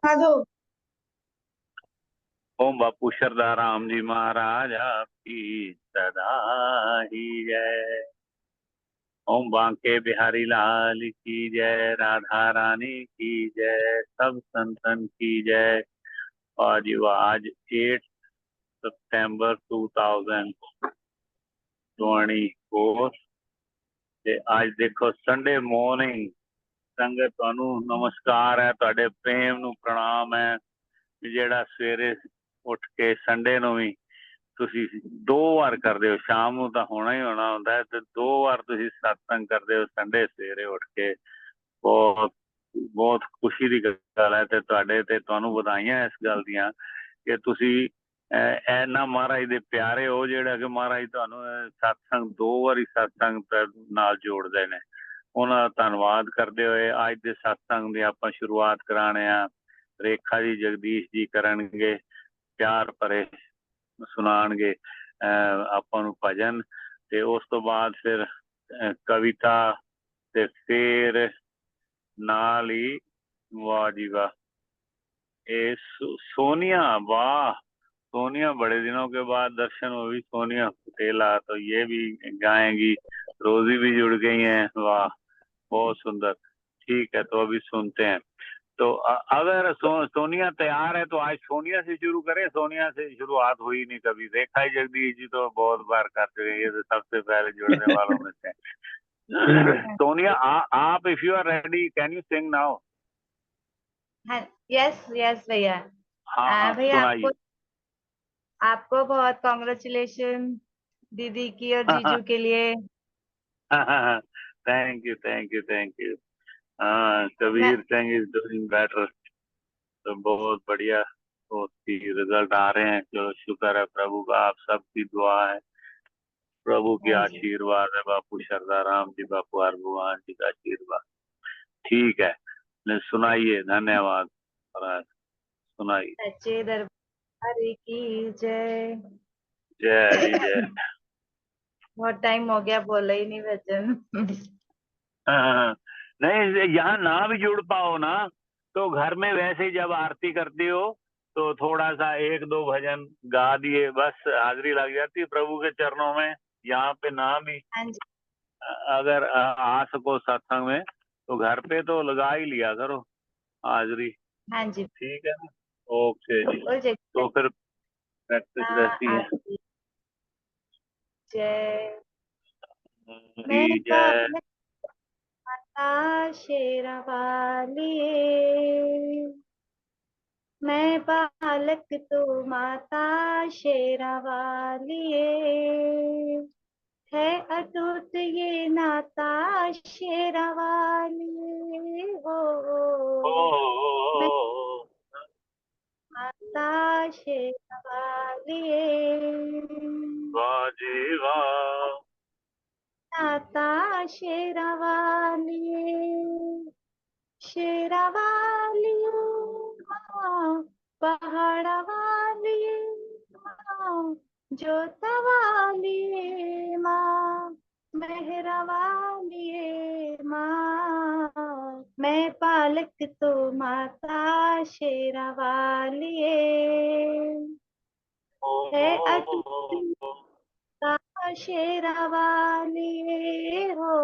साधु। ओम बापू शरदाराम जी महाराज आपकी सदा ही जय। ओम बांके बिहारी लाल की जय, राधा रानी की जय, सब संतन की जय। और जो आज 8 सितंबर 2024 ਤੇ ਅੱਜ ਦੇਖੋ ਸੰਡੇ ਮਾਰਨਿੰਗ ਸੰਗਤ ਤੁਹਾਨੂੰ ਨਮਸਕਾਰ ਹੈ, ਤੁਹਾਡੇ ਪ੍ਰੇਮ ਨੂੰ ਪ੍ਰਣਾਮ ਹੈ। ਜਿਹੜਾ ਸਵੇਰੇ ਉੱਠ ਕੇ ਸੰਡੇ ਨੂੰ ਵੀ ਤੁਸੀਂ 2 ਵਾਰ ਕਰਦੇ ਹੋ, ਸ਼ਾਮ ਨੂੰ ਤਾਂ ਹੋਣਾ ਹੀ ਹੋਣਾ ਹੁੰਦਾ ਤੇ 2 ਵਾਰ ਤੁਸੀਂ ਸਤਸੰਗ ਕਰਦੇ ਹੋ ਸੰਡੇ ਸਵੇਰੇ ਉੱਠ ਕੇ। ਬਹੁਤ ਬਹੁਤ ਖੁਸ਼ੀ ਦੀ ਗੱਲ ਹੈ ਤੇ ਤੁਹਾਡੇ ਤੇ ਤੁਹਾਨੂੰ ਵਧਾਈਆਂ ਇਸ ਗੱਲ ਦੀਆਂ ਕਿ ਤੁਸੀਂ ਇੰਨਾ ਮਹਾਰਾਜ ਦੇ ਪਿਆਰੇ ਹੋ, ਜਿਹੜਾ ਕਿ ਮਹਾਰਾਜ ਤੁਹਾਨੂੰ ਸਤਸੰਗ 2 ਵਾਰੀ ਸਤਸੰਗ ਨਾਲ ਜੋੜਦੇ ਨੇ। ਉਹਨਾਂ ਦਾ ਧੰਨਵਾਦ ਕਰਦੇ ਹੋਏ ਅੱਜ ਦੇ ਸਤਸੰਗ ਦੀ ਆਪਾਂ ਸ਼ੁਰੂਆਤ ਕਰਾਣੇ ਆ। ਰੇਖਾ ਜੀ ਜਗਦੀਸ਼ ਜੀ ਕਰਨਗੇ, ਪਿਆਰ ਭਰੇ ਸੁਣਾਉਣਗੇ ਆਪਾਂ ਨੂੰ ਭਜਨ, ਤੇ ਉਸ ਤੋਂ ਬਾਅਦ ਫਿਰ ਕਵਿਤਾ, ਤੇ ਫਿਰ ਨਾਲ ही वाह जी वाह सोनिया, वाह सोनिया, बड़े दिनों के बाद दर्शन हुई सोनिया पटेला, तो ये भी गाएंगी। रोजी भी जुड़ गई हैं, वाह बहुत सुंदर। ठीक है, तो अभी सुनते हैं। तो अगर सोनिया तैयार है तो आज सोनिया से शुरू करें। सोनिया से शुरुआत हुई नहीं कभी। रेखा जगदीश जी तो बहुत बार कर चुके हैं, ये तो सबसे पहले जुड़ने वालों में से। सोनिया आप if you are ready can you sing now. Yes yes भैया। हाँ भैया सुनाइए। आपको बहुत कॉन्ग्रेचुलेशन दीदी की और जीजू के लिए। Thank you thank you thank you. हाँ, मैं Kabir Singh is doing better, तो बहुत बढ़िया उसकी रिजल्ट आ रहे हैं। चलो शुक्र है प्रभु का, आप सबकी दुआ है, प्रभु की हाँ जी। आशीर्वाद है, बापू शरदाराम जी, बापू हर भगवान जी का आशीर्वाद। ठीक है, सुनाइए। धन्यवाद महाराज, सुनाइए। सच्चे दरबार की जय। जय जी जय। बहुत टाइम हो गया बोला ही नहीं भजन। हाँ, नहीं यहाँ ना भी जुड़ पाओ ना, तो घर में वैसे ही जब आरती करती हो तो थोड़ा सा 1-2 भजन गा दिए, बस हाजिरी लग जाती है प्रभु के चरणों में। यहाँ पे ना भी हाँ जी। अगर आ सको सत्संग में तो घर पे तो लगा ही लिया करो हाजिरी। हाँ जी। ठीक है ना, ओके जी। बोल जय तो फिर प्रैक्टिस रहती है। आपकी जय। मैं जी जय। पालक माता शेरा वाली, मैं बालक तो माता शेरा वाली, है अटूट ये नाता शेरा वाली हो। मैं ओ माता शेरा वाली, वाह जी वाह। नाता शेरा वाली, शेरा वाली माँ, पहाड़ा वाली माँ, जोता वाली माँ, मेहरा वाली माँ, मैं पालक तो माता शेरा वाली है अटूट शेरा वाली हो।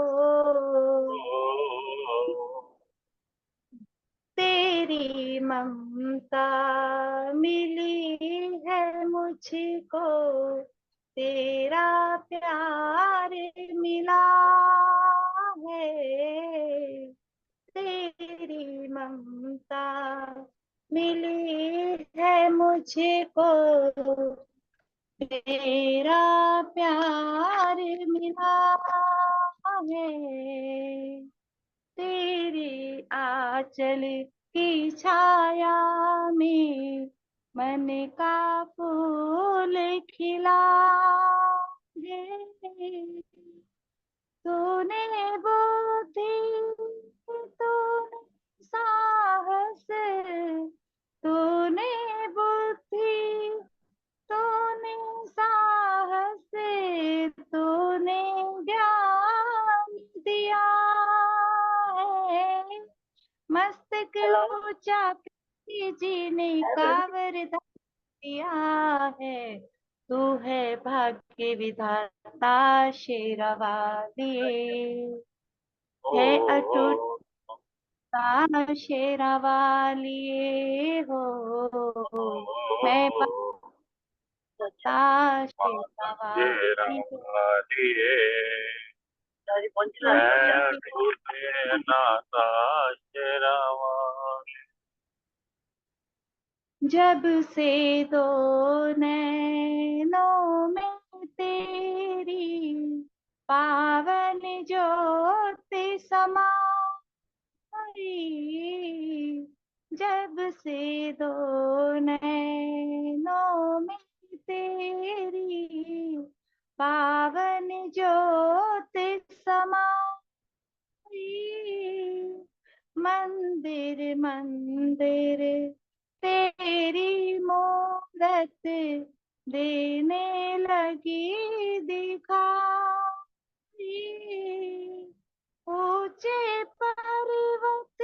तेरी ममता मिली है मुझको, तेरा प्यार मिला है। तेरी ममता मिली है मुझको, तेरा प्यार मिला है। तेरी आंचल की छाया में मन का फूल खिला है। तूने बुद्धि, तूने साहस, तूने बुद्धि, तूने साहस, तूने ज्ञान दिया है। मस्तक ऊंचा जी ने का वरदान दिया है, तू है भाग्य विधाता शेरा वाली, है अटूट सा शेरा वाली हो, मैं बता शेरा वाली हो। जब से दो नैनों में तेरी पावन ज्योति समाई, जब से दो नैनों में तेरी पावन ज्योति समाई, मंदिर मंदिर तेरी मूरत देने लगी दिखाई, ऊंचे पर्वत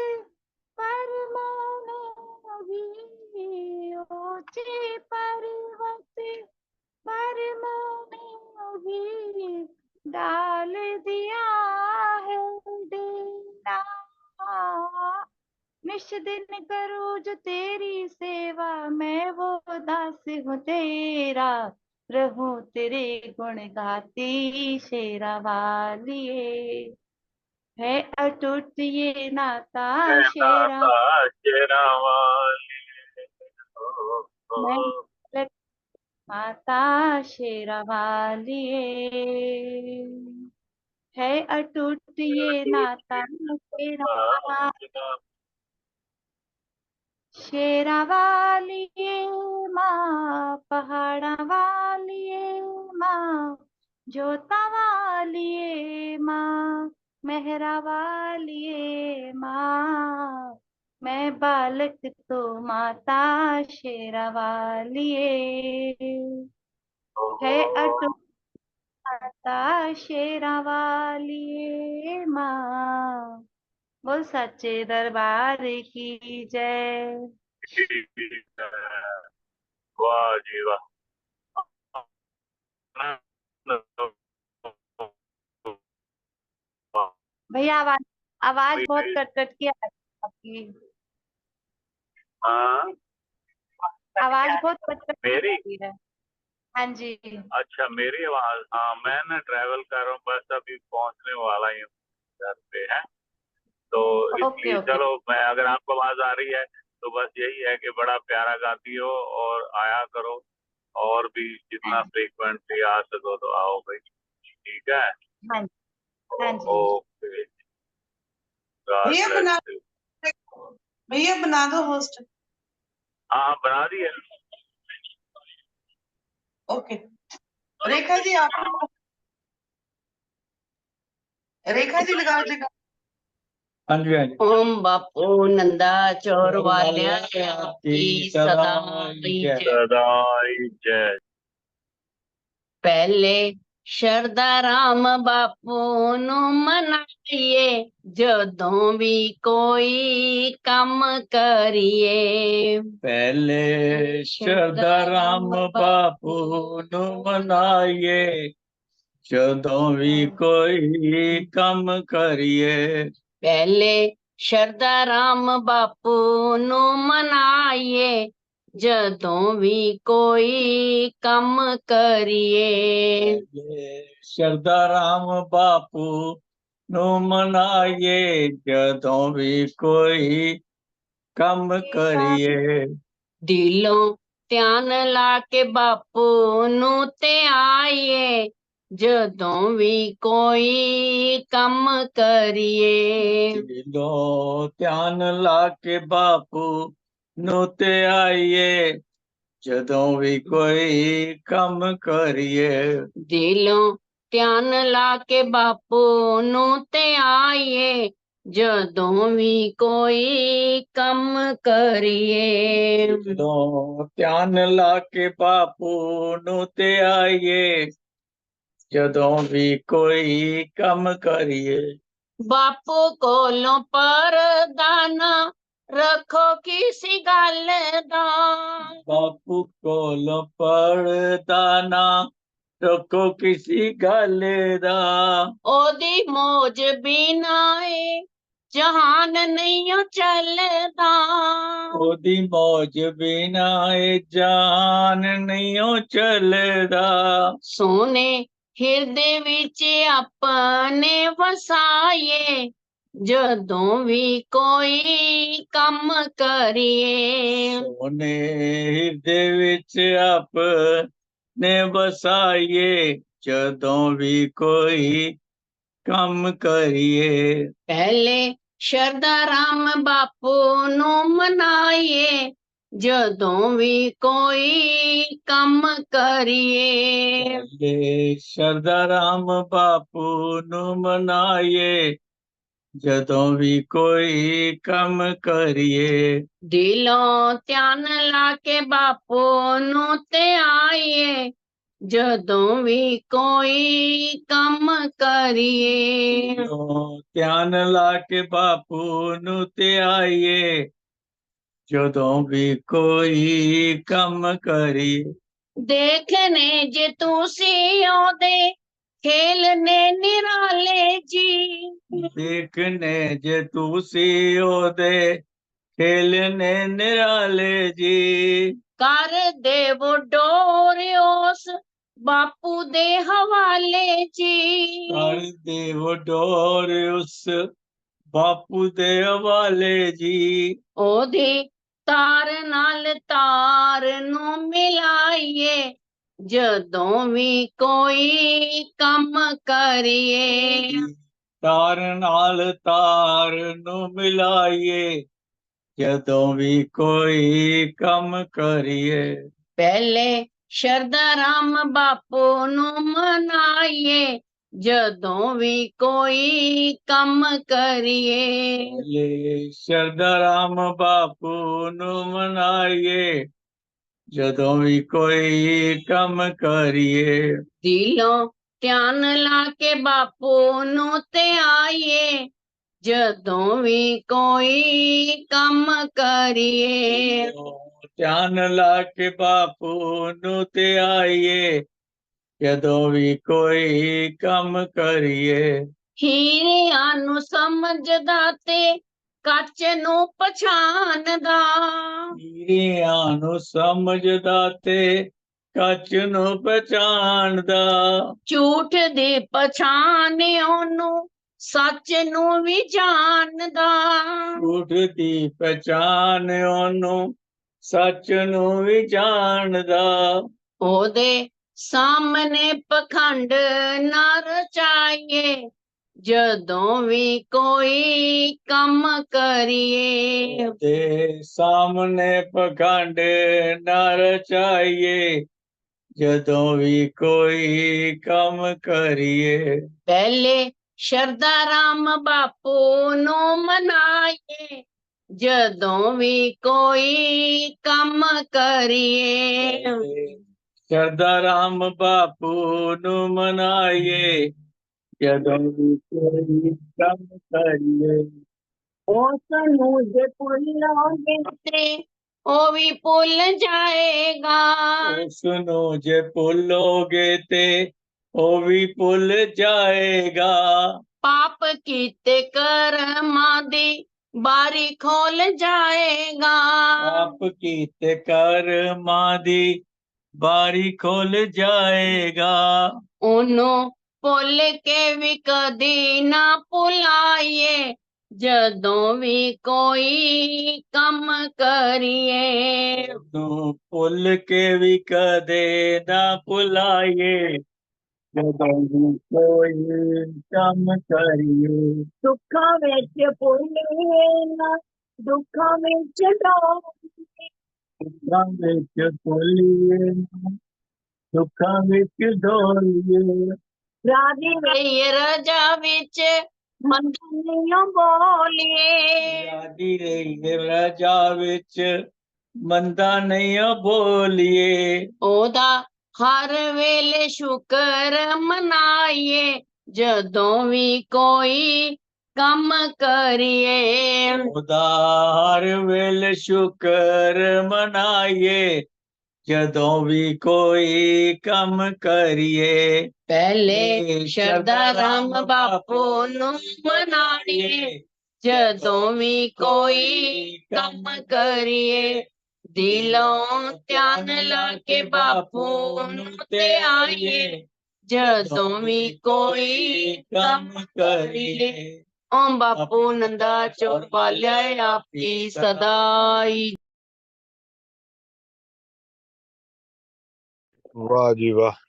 पर मैंने अभी, ऊंचे पर्वत पर मैंने अभी डाल दिया है डेरा, निश दिन करूँ जो तेरी सेवा, मैं वो दास हूँ तेरा, रहूं तेरे गुण गाती शेरा वालिए, है अटूट ये नाता शेरा, मैं माता शेरा वालिए, है अटूट ये नाता शेरा, शेरा वालिए माँ, पहाड़ा वालिए माँ, जोता वालिए माँ, मेहरा वालिए माँ, मैं बालक तो माता शेरा वालिए, है अटूट माता शेरा वालिए माँ, बोल सच्चे दरबार की जय। वाह जी वाह। भैया आवाज आवाज बहुत कट कट के आ रही है आपकी, हाँ आवाज बहुत कट कट के आ मेरी, रही है। हाँ जी। अच्छा मेरी आवाज, हाँ मैं ना ट्रैवल कर रहा हूँ, बस अभी पहुंचने वाला ही हूँ घर पे है, तो ओके इसलिए ओके। चलो मैं, अगर आपको आवाज आ रही है तो बस यही है कि बड़ा प्यारा गाती हो और आया करो, और भी जितना फ्रीक्वेंटली आ सको तो आओ भाई, ठीक है। हाँ जी। हाँ जी। ओके, गॉड भैया ब्लेस बना यू। भैया बना दो होस्ट। हाँ बना दिए। ओके रेखा जी आप, रेखा जी लगा देगा। हाँ जी हाँ जी। ओम बापू नंदा चोर वाल्या आपकी सदा जय। सदाई जय। पहले शरदा राम बापू नु मनाइए, जदों भी कोई काम करिए। पहले शरदा राम बापू नु मनाइए, ਜਦੋਂ ਵੀ ਕੋਈ ਕੰਮ ਕਰੀਏ। पहले शरदा राम बापू नु मनाइए, जदों भी कोई काम करिए। ਸ਼ਰਧਾ ਰਾਮ ਬਾਪੂ ਨੂੰ ਮਨਾਈਏ, ਜਦੋਂ ਵੀ ਕੋਈ ਕੰਮ ਕਰੀਏ। दिलों ध्यान ला के बापू नु ते आइए, जदों भी कोई काम करिए। ਦਿਲੋਂ ਧਿਆਨ ਲਾ ਕੇ ਬਾਪੂ ਨੂੰ ਤੇ ਆਈਏ, ਜਦੋਂ ਵੀ ਕੋਈ ਕੰਮ ਕਰੀਏ। दिलों ध्यान ला के बापू नु ते आइए, जदों भी कोई काम करिए। ਜਦੋਂ ਧਿਆਨ ਲਾ ਕੇ ਬਾਪੂ ਨੂੰ ਤੇ ਆਈਏ, ਜਦੋਂ ਵੀ ਕੋਈ ਕੰਮ ਕਰੀਏ। बापू कोलों पर दाना ਰੱਖੋ ਕਿਸੇ ਗੱਲ ਦਾ। ਬਾਪੂ ਕੋਲ ਪੜਦਾ ਨਾ ਰੱਖੋ ਕਿਸੇ ਗੱਲ ਦਾ। ਉਹਦੀ ਮੌਜ ਬਿਨਾ ਏ ਜਹਾਨ ਨਹੀਂ ਓ ਚੱਲਦਾ। ਉਹਦੀ ਮੌਜ ਬਿਨਾ ਇਹ ਜਾਨ ਨਹੀਂ ਓ ਚੱਲਦਾ। ਸੋਨੇ ਹਿਰਦੇ ਵਿੱਚ ਆਪਣੇ ਵਸਾਏ ਜਦੋਂ ਵੀ ਕੋਈ ਕੰਮ ਕਰੀਏ। ਸੋਨੇ ਹਿਰਦੇ ਵਿੱਚ ਆਪਣੇ ਵਸਾਈਏ ਜਦੋਂ ਵੀ ਕੋਈ ਕੰਮ ਕਰੀਏ। ਪਹਿਲੇ ਸ਼ਰਧਾ ਰਾਮ ਬਾਪੂ ਨੂੰ ਮਨਾਈਏ ਜਦੋਂ ਵੀ ਕੋਈ ਕੰਮ ਕਰੀਏ। ਲੈ ਸ਼ਰਧਾ ਰਾਮ ਬਾਪੂ ਨੂੰ ਮਨਾਈਏ ਜਦੋਂ ਵੀ ਕੋਈ ਕੰਮ ਕਰੀਏ। ਦਿਲੋਂ ਧਿਆਨ ਲਾ ਕੇ ਬਾਪੂ ਨੂੰ ਧਿਆਈਏ ਜਦੋਂ ਵੀ ਕੋਈ ਕੰਮ ਕਰੀਏ। ਧਿਆਨ ਲਾ ਕੇ ਬਾਪੂ ਨੂੰ ਧਿਆਈਏ ਜਦੋਂ ਵੀ ਕੋਈ ਕੰਮ ਕਰੀਏ। ਦੇਖਨੇ ਜੇ ਤੁਸੀਂ ਉਹਦੇ ਖੇਲ ਨੇ ਨਿਰਾਲੇ ਜੀ। ਦੇਖਨੇ ਜੇ ਤੁਸੀਂ ਉਹਦੇ ਖੇਲ ਨੇ ਨਿਰਾਲੇ ਜੀ। ਕਰ ਦੇਵੋ ਡੋਰ ਉਸ ਬਾਪੂ ਦੇ ਹਵਾਲੇ ਜੀ। ਕਰ ਦੇਵੋ ਡੋਰ ਉਸ ਬਾਪੂ ਦੇ ਹਵਾਲੇ ਜੀ। ਉਹਦੀ ਤਾਰ ਨਾਲ ਤਾਰ ਨੂੰ ਮਿਲਾਈਏ ਜਦੋਂ ਵੀ ਕੋਈ ਕੰਮ ਕਰੀਏ। ਤਾਰ ਨਾਲ ਤਾਰ ਨੂੰ ਮਿਲਾਈਏ ਜਦੋਂ ਵੀ ਕੋਈ ਕੰਮ ਕਰੀਏ। ਪਹਿਲੇ ਸ਼ਰਧਾ ਰਾਮ ਬਾਪੂ ਨੂੰ ਮਨਾਈਏ ਜਦੋਂ ਵੀ ਕੋਈ ਕੰਮ ਕਰੀਏ। ਲੈ ਸ਼ਰਧਾ ਰਾਮ ਬਾਪੂ ਨੂੰ ਮਨਾਈਏ ਜਦੋਂ ਵੀ ਕੋਈ ਕੰਮ ਕਰੀਏ। ਦਿਲੋਂ ਧਿਆਨ ਲਾ ਕੇ ਬਾਪੂ ਨੂੰ ਧਿਆਈਏ ਜਦੋਂ ਵੀ ਕੋਈ ਕੰਮ ਕਰੀਏ। ਧਿਆਨ ਲਾ ਕੇ ਬਾਪੂ ਨੂੰ ਧਿਆਈਏ ਜਦੋਂ ਵੀ ਕੋਈ ਕੰਮ ਕਰੀਏ। ਹੀਰਿਆਂ ਨੂੰ ਸਮਝਦਾ ਤੇ ਕੱਚ ਨੂੰ ਪਛਾਣਦਾ। ਹੀਰਿਆਂ ਨੂੰ ਸਮਝਦਾ ਤੇ ਕੱਚ ਨੂੰ ਪਛਾਣਦਾ। ਝੂਠ ਦੀ ਪਛਾਣ ਉਹਨੂੰ ਸੱਚ ਨੂੰ ਵੀ ਜਾਣਦਾ। ਝੂਠ ਦੀ ਪਛਾਣ ਉਹਨੂੰ ਸੱਚ ਨੂੰ ਵੀ ਜਾਣਦਾ। ਉਹਦੇ ਸਾਹਮਣੇ ਪਖੰਡ ਨਾ ਰਚਾਈਏ ਜਦੋਂ ਵੀ ਕੋਈ ਕੰਮ ਕਰੀਏ। ਤੇ ਸਾਹਮਣੇ ਪਖੰਡ ਨਾ ਰਚਾਈਏ ਜਦੋਂ ਵੀ ਕੋਈ ਕੰਮ ਕਰੀਏ। ਪਹਿਲੇ ਸ਼ਰਧਾ ਰਾਮ ਬਾਪੂ ਨੂੰ ਮਨਾਈਏ ਜਦੋਂ ਵੀ ਕੋਈ ਕੰਮ ਕਰੀਏ। ਸ਼ਰਧਾ ਰਾਮ ਬਾਪੂ ਨੂੰ ਮਨਾਈਏ ਜਦੋਂ ਵੀ ਕੋਈ ਕੰਮ ਕਰੀਏ। ਉਸ ਨੂੰ ਜੇ ਭੁੱਲੋਗੇ ਤੇ ਉਹ ਵੀ ਭੁੱਲ ਜਾਏਗਾ। ਉਸ ਨੂੰ ਜੇ ਭੁੱਲੋਗੇ ਤੇ ਉਹ ਵੀ ਭੁੱਲ ਜਾਏਗਾ। ਪਾਪ ਕੀਤੇ ਕਰਮਾਂ ਦੀ ਬਾਰੀ ਖੋਲ ਜਾਏਗਾ। ਆਪ ਕੀਤੇ ਕਰਮਾਂ ਦੀ ਬਾਰੀ ਖੁੱਲ ਜਾਏਗਾ। ਉਹਨੂੰ ਭੁੱਲ ਕੇ ਵੀ ਕਦੀ ਨਾ ਭੁਲਾਈਏ ਜਦੋਂ ਵੀ ਕੋਈ ਕੰਮ ਕਰੀਏ। ਤੂੰ ਭੁੱਲ ਕੇ ਵੀ ਕਦੇ ਨਾ ਭੁਲਾਈਏ ਜਦੋਂ ਵੀ ਕੋਈ ਕੰਮ ਕਰੀਏ। ਦੁੱਖਾਂ ਵਿੱਚ ਭੁੱਲੀਏ ਨਾ ਦੁੱਖਾਂ ਵਿੱਚ ਡੋਲੀਏ। ਦੁੱਖਾਂ ਵਿੱਚ ਭੁੱਲੀਏ ਨਾ ਦੁੱਖਾਂ ਵਿੱਚ ਡੋਲੀਏ। ਰਾਜੀ ਰਹੀਏ ਰਜਾ ਵਿੱਚ ਮੰਦਨੀਆਂ ਬੋਲੀਏ। ਰਾਜੀ ਰਹੀਏ ਰਜਾ ਵਿੱਚ ਮੰਦਾ ਨਹੀਂ ਬੋਲੀਏ। ਉਹਦਾ ਹਰ ਵੇਲੇ ਸ਼ੁਕਰ ਮਨਾਈਏ ਜਦੋਂ ਵੀ ਕੋਈ कम करिए। उदार वेल शुक्र मनाइए, जदों भी कोई कम करिए। पहले शरदा राम बापू नु मनाइए, जदों भी कोई कम करिए। दिलों ध्यान लाके बापू नु ते आइए, जदों भी कोई कम करिए। ओम बापू नंदा चोर वालिया आपकी सदाई। वाह जी वाह।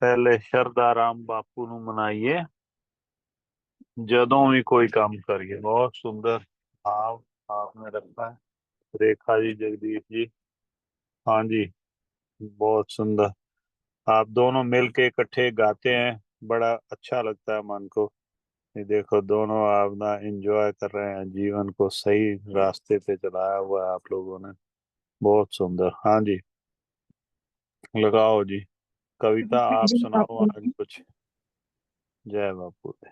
पहले शरदा राम बापू ਨੂੰ ਮਨਾਈਏ, ਜਦੋਂ ਵੀ ਕੋਈ ਕੰਮ ਕਰੀਏ। बहुत सुंदर भाव आपने रखा है रेखा जी, जगदीश जी। हाँ जी, बहुत सुंदर। आप दोनों मिलके इकट्ठे गाते हैं, बड़ा अच्छा लगता है मन को। ये देखो दोनों आप ना एंजॉय कर रहे हैं, जीवन को सही रास्ते पे चलाया हुआ है आप लोगों ने। बहुत सुंदर। हाँ जी, लगाओ जी कविता, आप जी सुनाओ बापू। आज कुछ। जय बापू दे।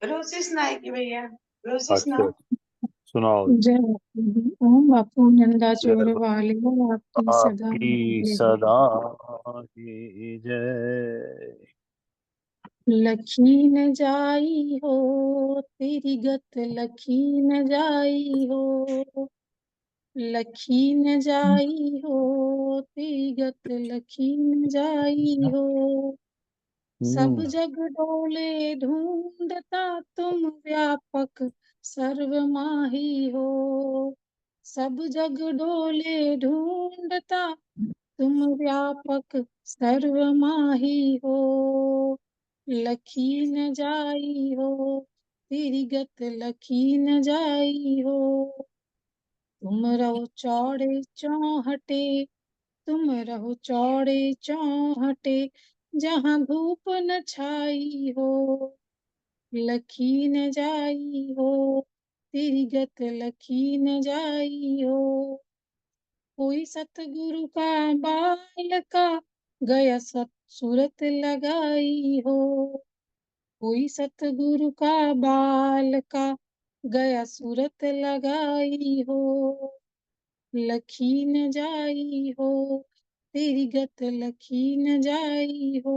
रोसी सुनाएगी भैया, रोसी अच्छा, सुनाओ। सुनाओ जी। जय बापू जी। ओम बापू नंदा जय चोर बापू। वाले आपकी सदा आपकी रहे। सदा की जय। लखी न जाई हो तेरी गत, लखी न जाई हो। लखी न जाई हो तेरी गत, लखी न जाई हो। सब जग डोले ढूंढता तुम व्यापक सर्वमाही हो। सब जग डोले ढूंढता तुम व्यापक सर्वमाही हो। लखी न जाई हो तेरी गत, लखी न जाई हो। तुम रहो चौड़े चौहटे, तुम रहो चौड़े चौहटे, जहाँ धूप न छाई हो। लखी न जाई हो तेरी गत, लखी न जाई हो। कोई सतगुरु का बाल का गया सत सूरत लगाई हो। कोई सतगुरु का बाल का गया सूरत लगाई हो। लखी न जाई हो तेरी गत, लखी न जाई हो।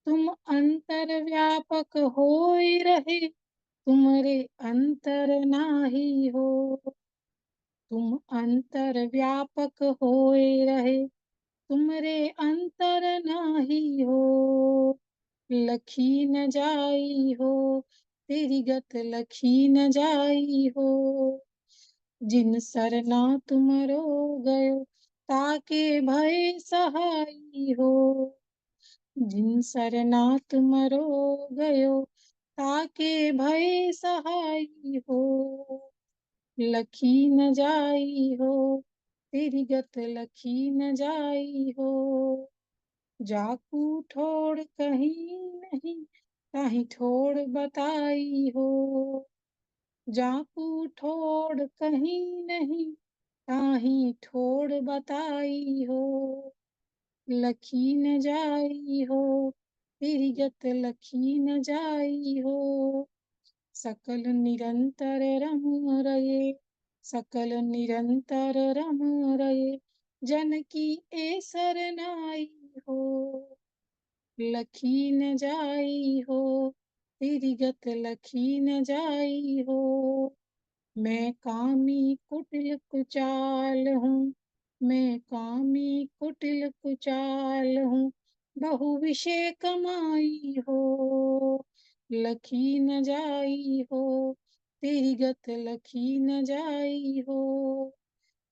तुम अंतर व्यापक होए रहे, तुमरे अंतर नाही हो। तुम अंतर व्यापक होए रहे, तुमरे अंतर नाही हो। लखी न जाई हो तेरी गत, लखी न जाई हो। जिन सरना तुमरो गयो, ताके भय सहाई हो। जिन सरना तुमरो गयो, ताके भय सहाई हो। लखी न जाई हो तेरी गत, लखी न जाई हो। जाकू ठोड़ कहीं नहीं, ताही ठोड़ बताई हो। जाकू ठोड़ कहीं नहीं, ताही ठोड़ बताई हो। लखी न जाई हो तेरी गत, लखी न जाई हो। सकल निरंतर रम रये, सकल निरंतर रम रये, जन की ए सरनाई हो। लखी न जाई हो तेरी गत, लखी न जाई हो। मैं कामी कुटिल कुचाल हूँ, मैं कामी कुटिल कुचाल हूँ, बहु विषय कमाई हो। लखी न जाई हो तेरी गत, लखी न जाई हो।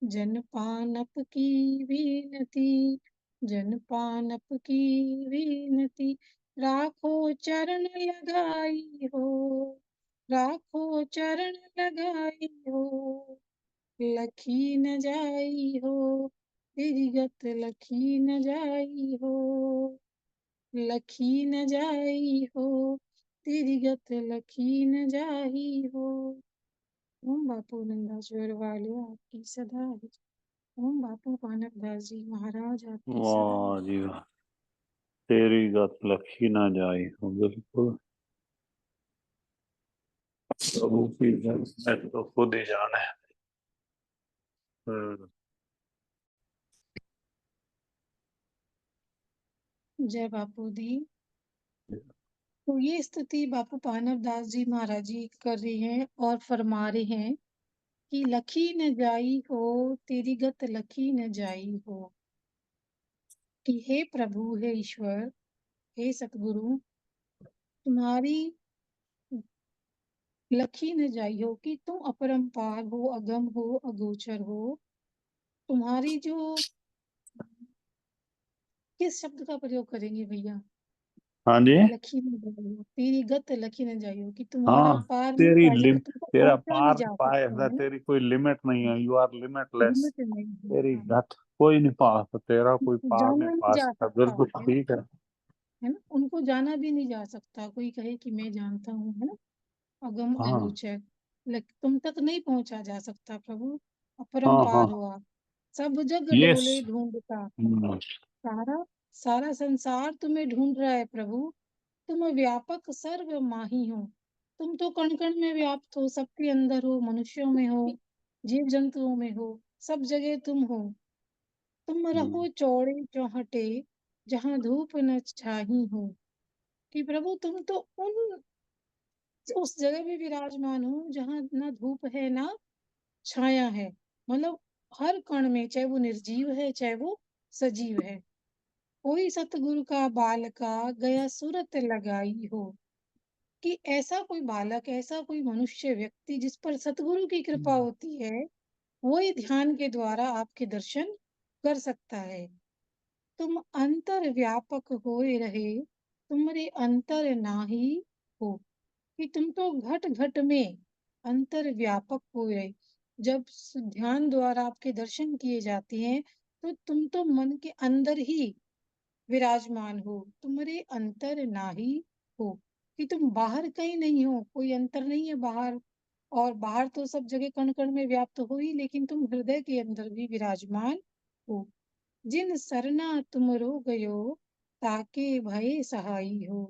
जन पानप की विनती, जन पानप की विनती, राखो चरण लगाई हो। राखो चरण लगाई हो। लखी न जाई हो तेरी गत, लखी न जाई हो। लखी न जाई हो तेरी गत, लखी न जाई हो। ओम बापू नंदा चोर वाले आपकी सदा है। ओम बापू पानक दास जी महाराज आपकी सदा है। वाह जी वाह। तेरी गत लखी ना जाई हो, बिल्कुल प्रभु की मैं तो खुद ही जाने। जय बापू दी। तो ये स्तुति बापू पानव दास जी महाराज जी कर रहे हैं और फरमा रहे हैं कि लखी न जाई हो तेरी गत लखी न जाई हो, कि हे प्रभु हे ईश्वर हे सतगुरु, तुम्हारी लखी न जाई हो कि तुम अपरंपार हो, अगम हो, अगोचर हो। तुम्हारी जो, किस शब्द का प्रयोग करेंगे भैया? हाँ जी। लखी न जाई हो तेरी गत लखी न जाई हो, कि तुम्हारा हाँ, पार नहीं तेरी पाया जाता, तुमको तेरा पहुंचा नहीं पार जा पाए सकता है, है ना, तेरी कोई लिमिट नहीं है, यू आर लिमिटलेस। लिमिट नहीं है। तेरी हाँ, गत कोई नहीं पा सकता, तेरा कोई पार नहीं जाना नहीं पा जा सकता। सकता बिल्कुल ठीक है। है ना, उनको जाना भी नहीं जा सकता। कोई कहे कि मैं जानता हूँ, है ना, अगम हाँ अगोचर, लेकिन तुम तक नहीं पहुंचा जा सकता प्रभु, हाँ हाँ। अपरंपार हो आप। सब जग यस। डोले ढूंढता, हम्म। सारा सारा संसार तुम्हें ढूंढ रहा है प्रभु। तुम व्यापक सर्व माही हो, तुम तो कण कण में व्याप्त हो, सबके अंदर हो, मनुष्यों में हो, जीव जंतुओं में हो, सब जगह तुम हो। तुम रहो चौड़े चौहटे, जहाँ धूप न छाही हो, कि प्रभु तुम तो उस जगह भी विराजमान हो जहाँ ना धूप है ना छाया है। मतलब हर कण में, चाहे वो निर्जीव है चाहे वो सजीव है। कोई सतगुरु का बालका गया सूरत लगाई हो, कि ऐसा कोई बालक, ऐसा कोई मनुष्य व्यक्ति जिस पर सतगुरु की कृपा होती है, वही ध्यान के द्वारा आपके दर्शन कर सकता है। तुम अंतर व्यापक होए रहे, तुमरे अंतर नाही हो, कि तुम तो घट घट में अंतर व्यापक हो रहे। जब ध्यान द्वारा आपके दर्शन किए जाते हैं, तो तुम तो मन के अंदर ही विराजमान हो, तुम्हारे अंतर नाही हो, कि तुम बाहर कहीं नहीं हो, कोई अंतर नहीं है बाहर। और बाहर तो सब जगह कण कण में व्याप्त हो ही, लेकिन तुम हृदय के अंदर भी विराजमान हो। जिन सरना तुम रो गयो, ताके भय सहाई हो,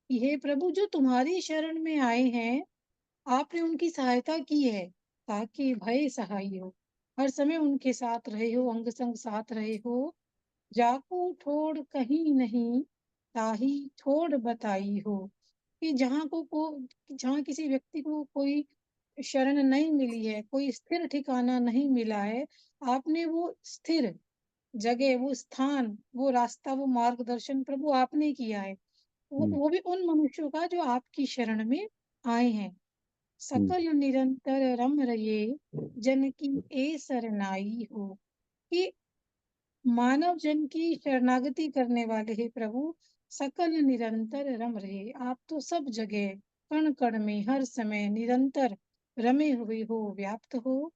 कि हे प्रभु जो तुम्हारी शरण में आए हैं, आपने उनकी सहायता की है, ताकि भय सहाय हो, हर समय उनके साथ रहे हो, अंग संग साथ रहे हो। जाको ठोड़ कहीं नहीं, ताही ठोड़ बताई हो, कि जहाँ किसी व्यक्ति को कोई शरण नहीं मिली है, कोई स्थिर ठिकाना नहीं मिला है, आपने वो स्थिर जगह, वो स्थान, वो रास्ता, वो मार्गदर्शन प्रभु आपने किया है। वो भी उन मनुष्यों का जो आपकी शरण में आए हैं। सकल निरंतर रम रये, जन की ए सरनाई हो, कि मानव जन की शरणागति करने वाले हे प्रभु, सकल निरंतर रम रहे। आप तो सब जगह कण कण में हर समय निरंतर रमे हुए हो, व्याप्त हो।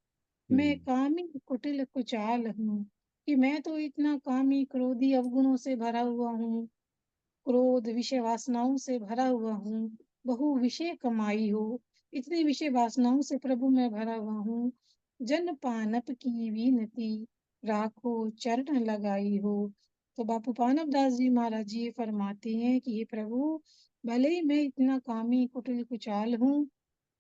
मैं कामी कुटिल कुचाल हूँ, कि मैं तो इतना कामी क्रोधी अवगुणों से भरा हुआ हूँ, क्रोध विषय वासनाओं से भरा हुआ हूँ, बहु विषय कमाई हो, इतनी विषय वासनाओं से प्रभु मैं भरा हुआ हूँ। जन पानप की विनती, राखो चरण लगाई हो। तो बापू पानव दास जी महाराज जी ये फरमाते हैं कि ये प्रभु, भले ही मैं इतना कामी कुटिल कुचाल हूँ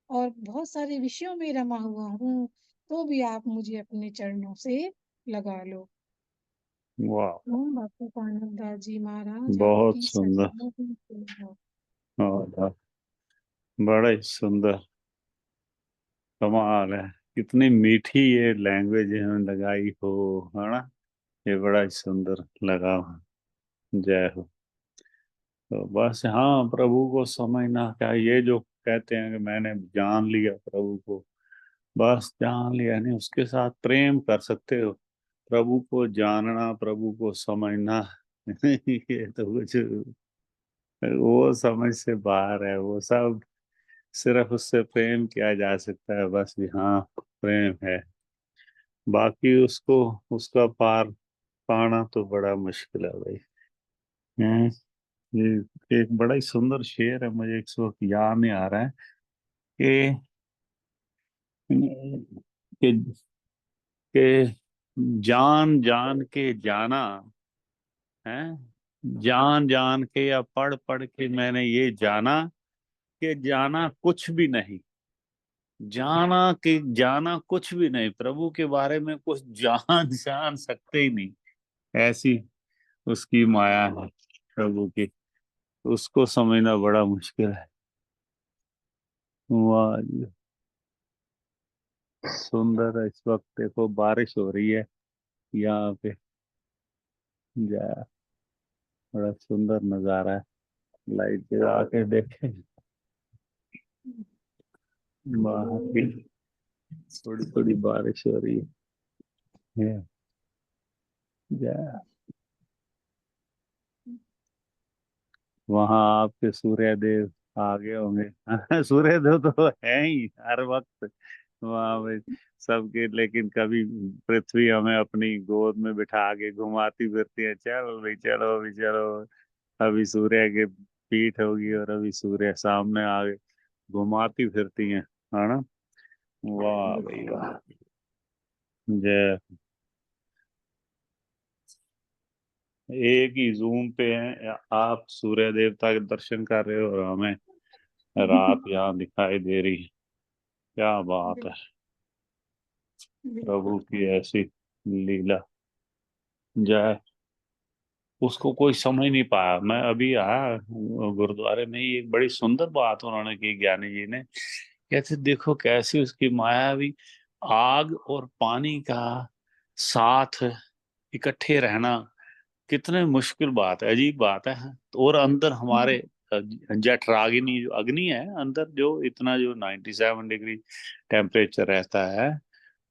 और बहुत सारे विषयों में रमा हुआ हूँ, तो भी आप मुझे अपने चरणों से लगा लो। वाह, ओम बापू पानव दास जी महाराज बहुत आपकी सुंदर। सदैव सेवा हो। और बड़ा ही सुंदर, कमाल है। कितनी मीठी ये लैंग्वेज इन्होंने लगाई हो, है ना। ये बड़ा ही सुंदर लगा। जय हो। तो बस हाँ, प्रभु को समझना क्या, ये जो कहते हैं कि मैंने जान लिया प्रभु को, बस जान लिया नहीं, उसके साथ प्रेम कर सकते हो। प्रभु को जानना, प्रभु को समझना ये तो कुछ वो समझ से बाहर है। वो सब सिर्फ उससे प्रेम किया जा सकता है, बस भी हाँ प्रेम है। बाकी उसको, उसका पार पाना तो बड़ा मुश्किल है भाई। हैं? ये एक बड़ा ही सुंदर शेर है, मुझे इस वक्त याद नहीं आ रहा है कि कि, कि जान जान के जाना है, जान जान के या पढ़ पढ़ के मैंने ये जाना कि जाना कुछ भी नहीं। जाना कि जाना कुछ भी नहीं, प्रभु के बारे में कुछ जान सकते ही नहीं, ऐसी उसकी माया है प्रभु की, उसको समझना बड़ा मुश्किल है। वाह जी, सुंदर है। इस वक्त देखो बारिश हो रही है यहाँ पे, जा बड़ा सुंदर नजारा है। लाइट जगा के देखे बाहर भी थोड़ी थोड़ी बारिश हो रही है। जा वहां आपके सूर्य देव आ गए होंगे सूर्य देव तो है ही हर वक्त वहां पे सबके, लेकिन कभी पृथ्वी हमें अपनी गोद में बिठा के घुमाती फिरती है, चलो भाई चलो अभी चलो, अभी सूर्य के पीठ होगी और अभी सूर्य सामने आ गए, घुमाती फिरती है ना। वाह भाई वाह, जय। एक ही जूम पे हैं आप, सूर्य देवता के दर्शन कर रहे हो और हमें रात यहाँ दिखाई दे रही है। क्या बात है, प्रभु की ऐसी लीला। जय। उसको कोई समझ नहीं पाया। मैं अभी आया गुरुद्वारे में ही, एक बड़ी सुंदर बात उन्होंने की ज्ञानी जी ने, कहते देखो कैसी उसकी मायावी आग और पानी का साथ इकट्ठे रहना कितने मुश्किल बात है, अजीब बात है। और अंदर हमारे जठराग्नि जो अग्नि है अंदर, जो इतना जो 97 डिग्री टेम्परेचर रहता है,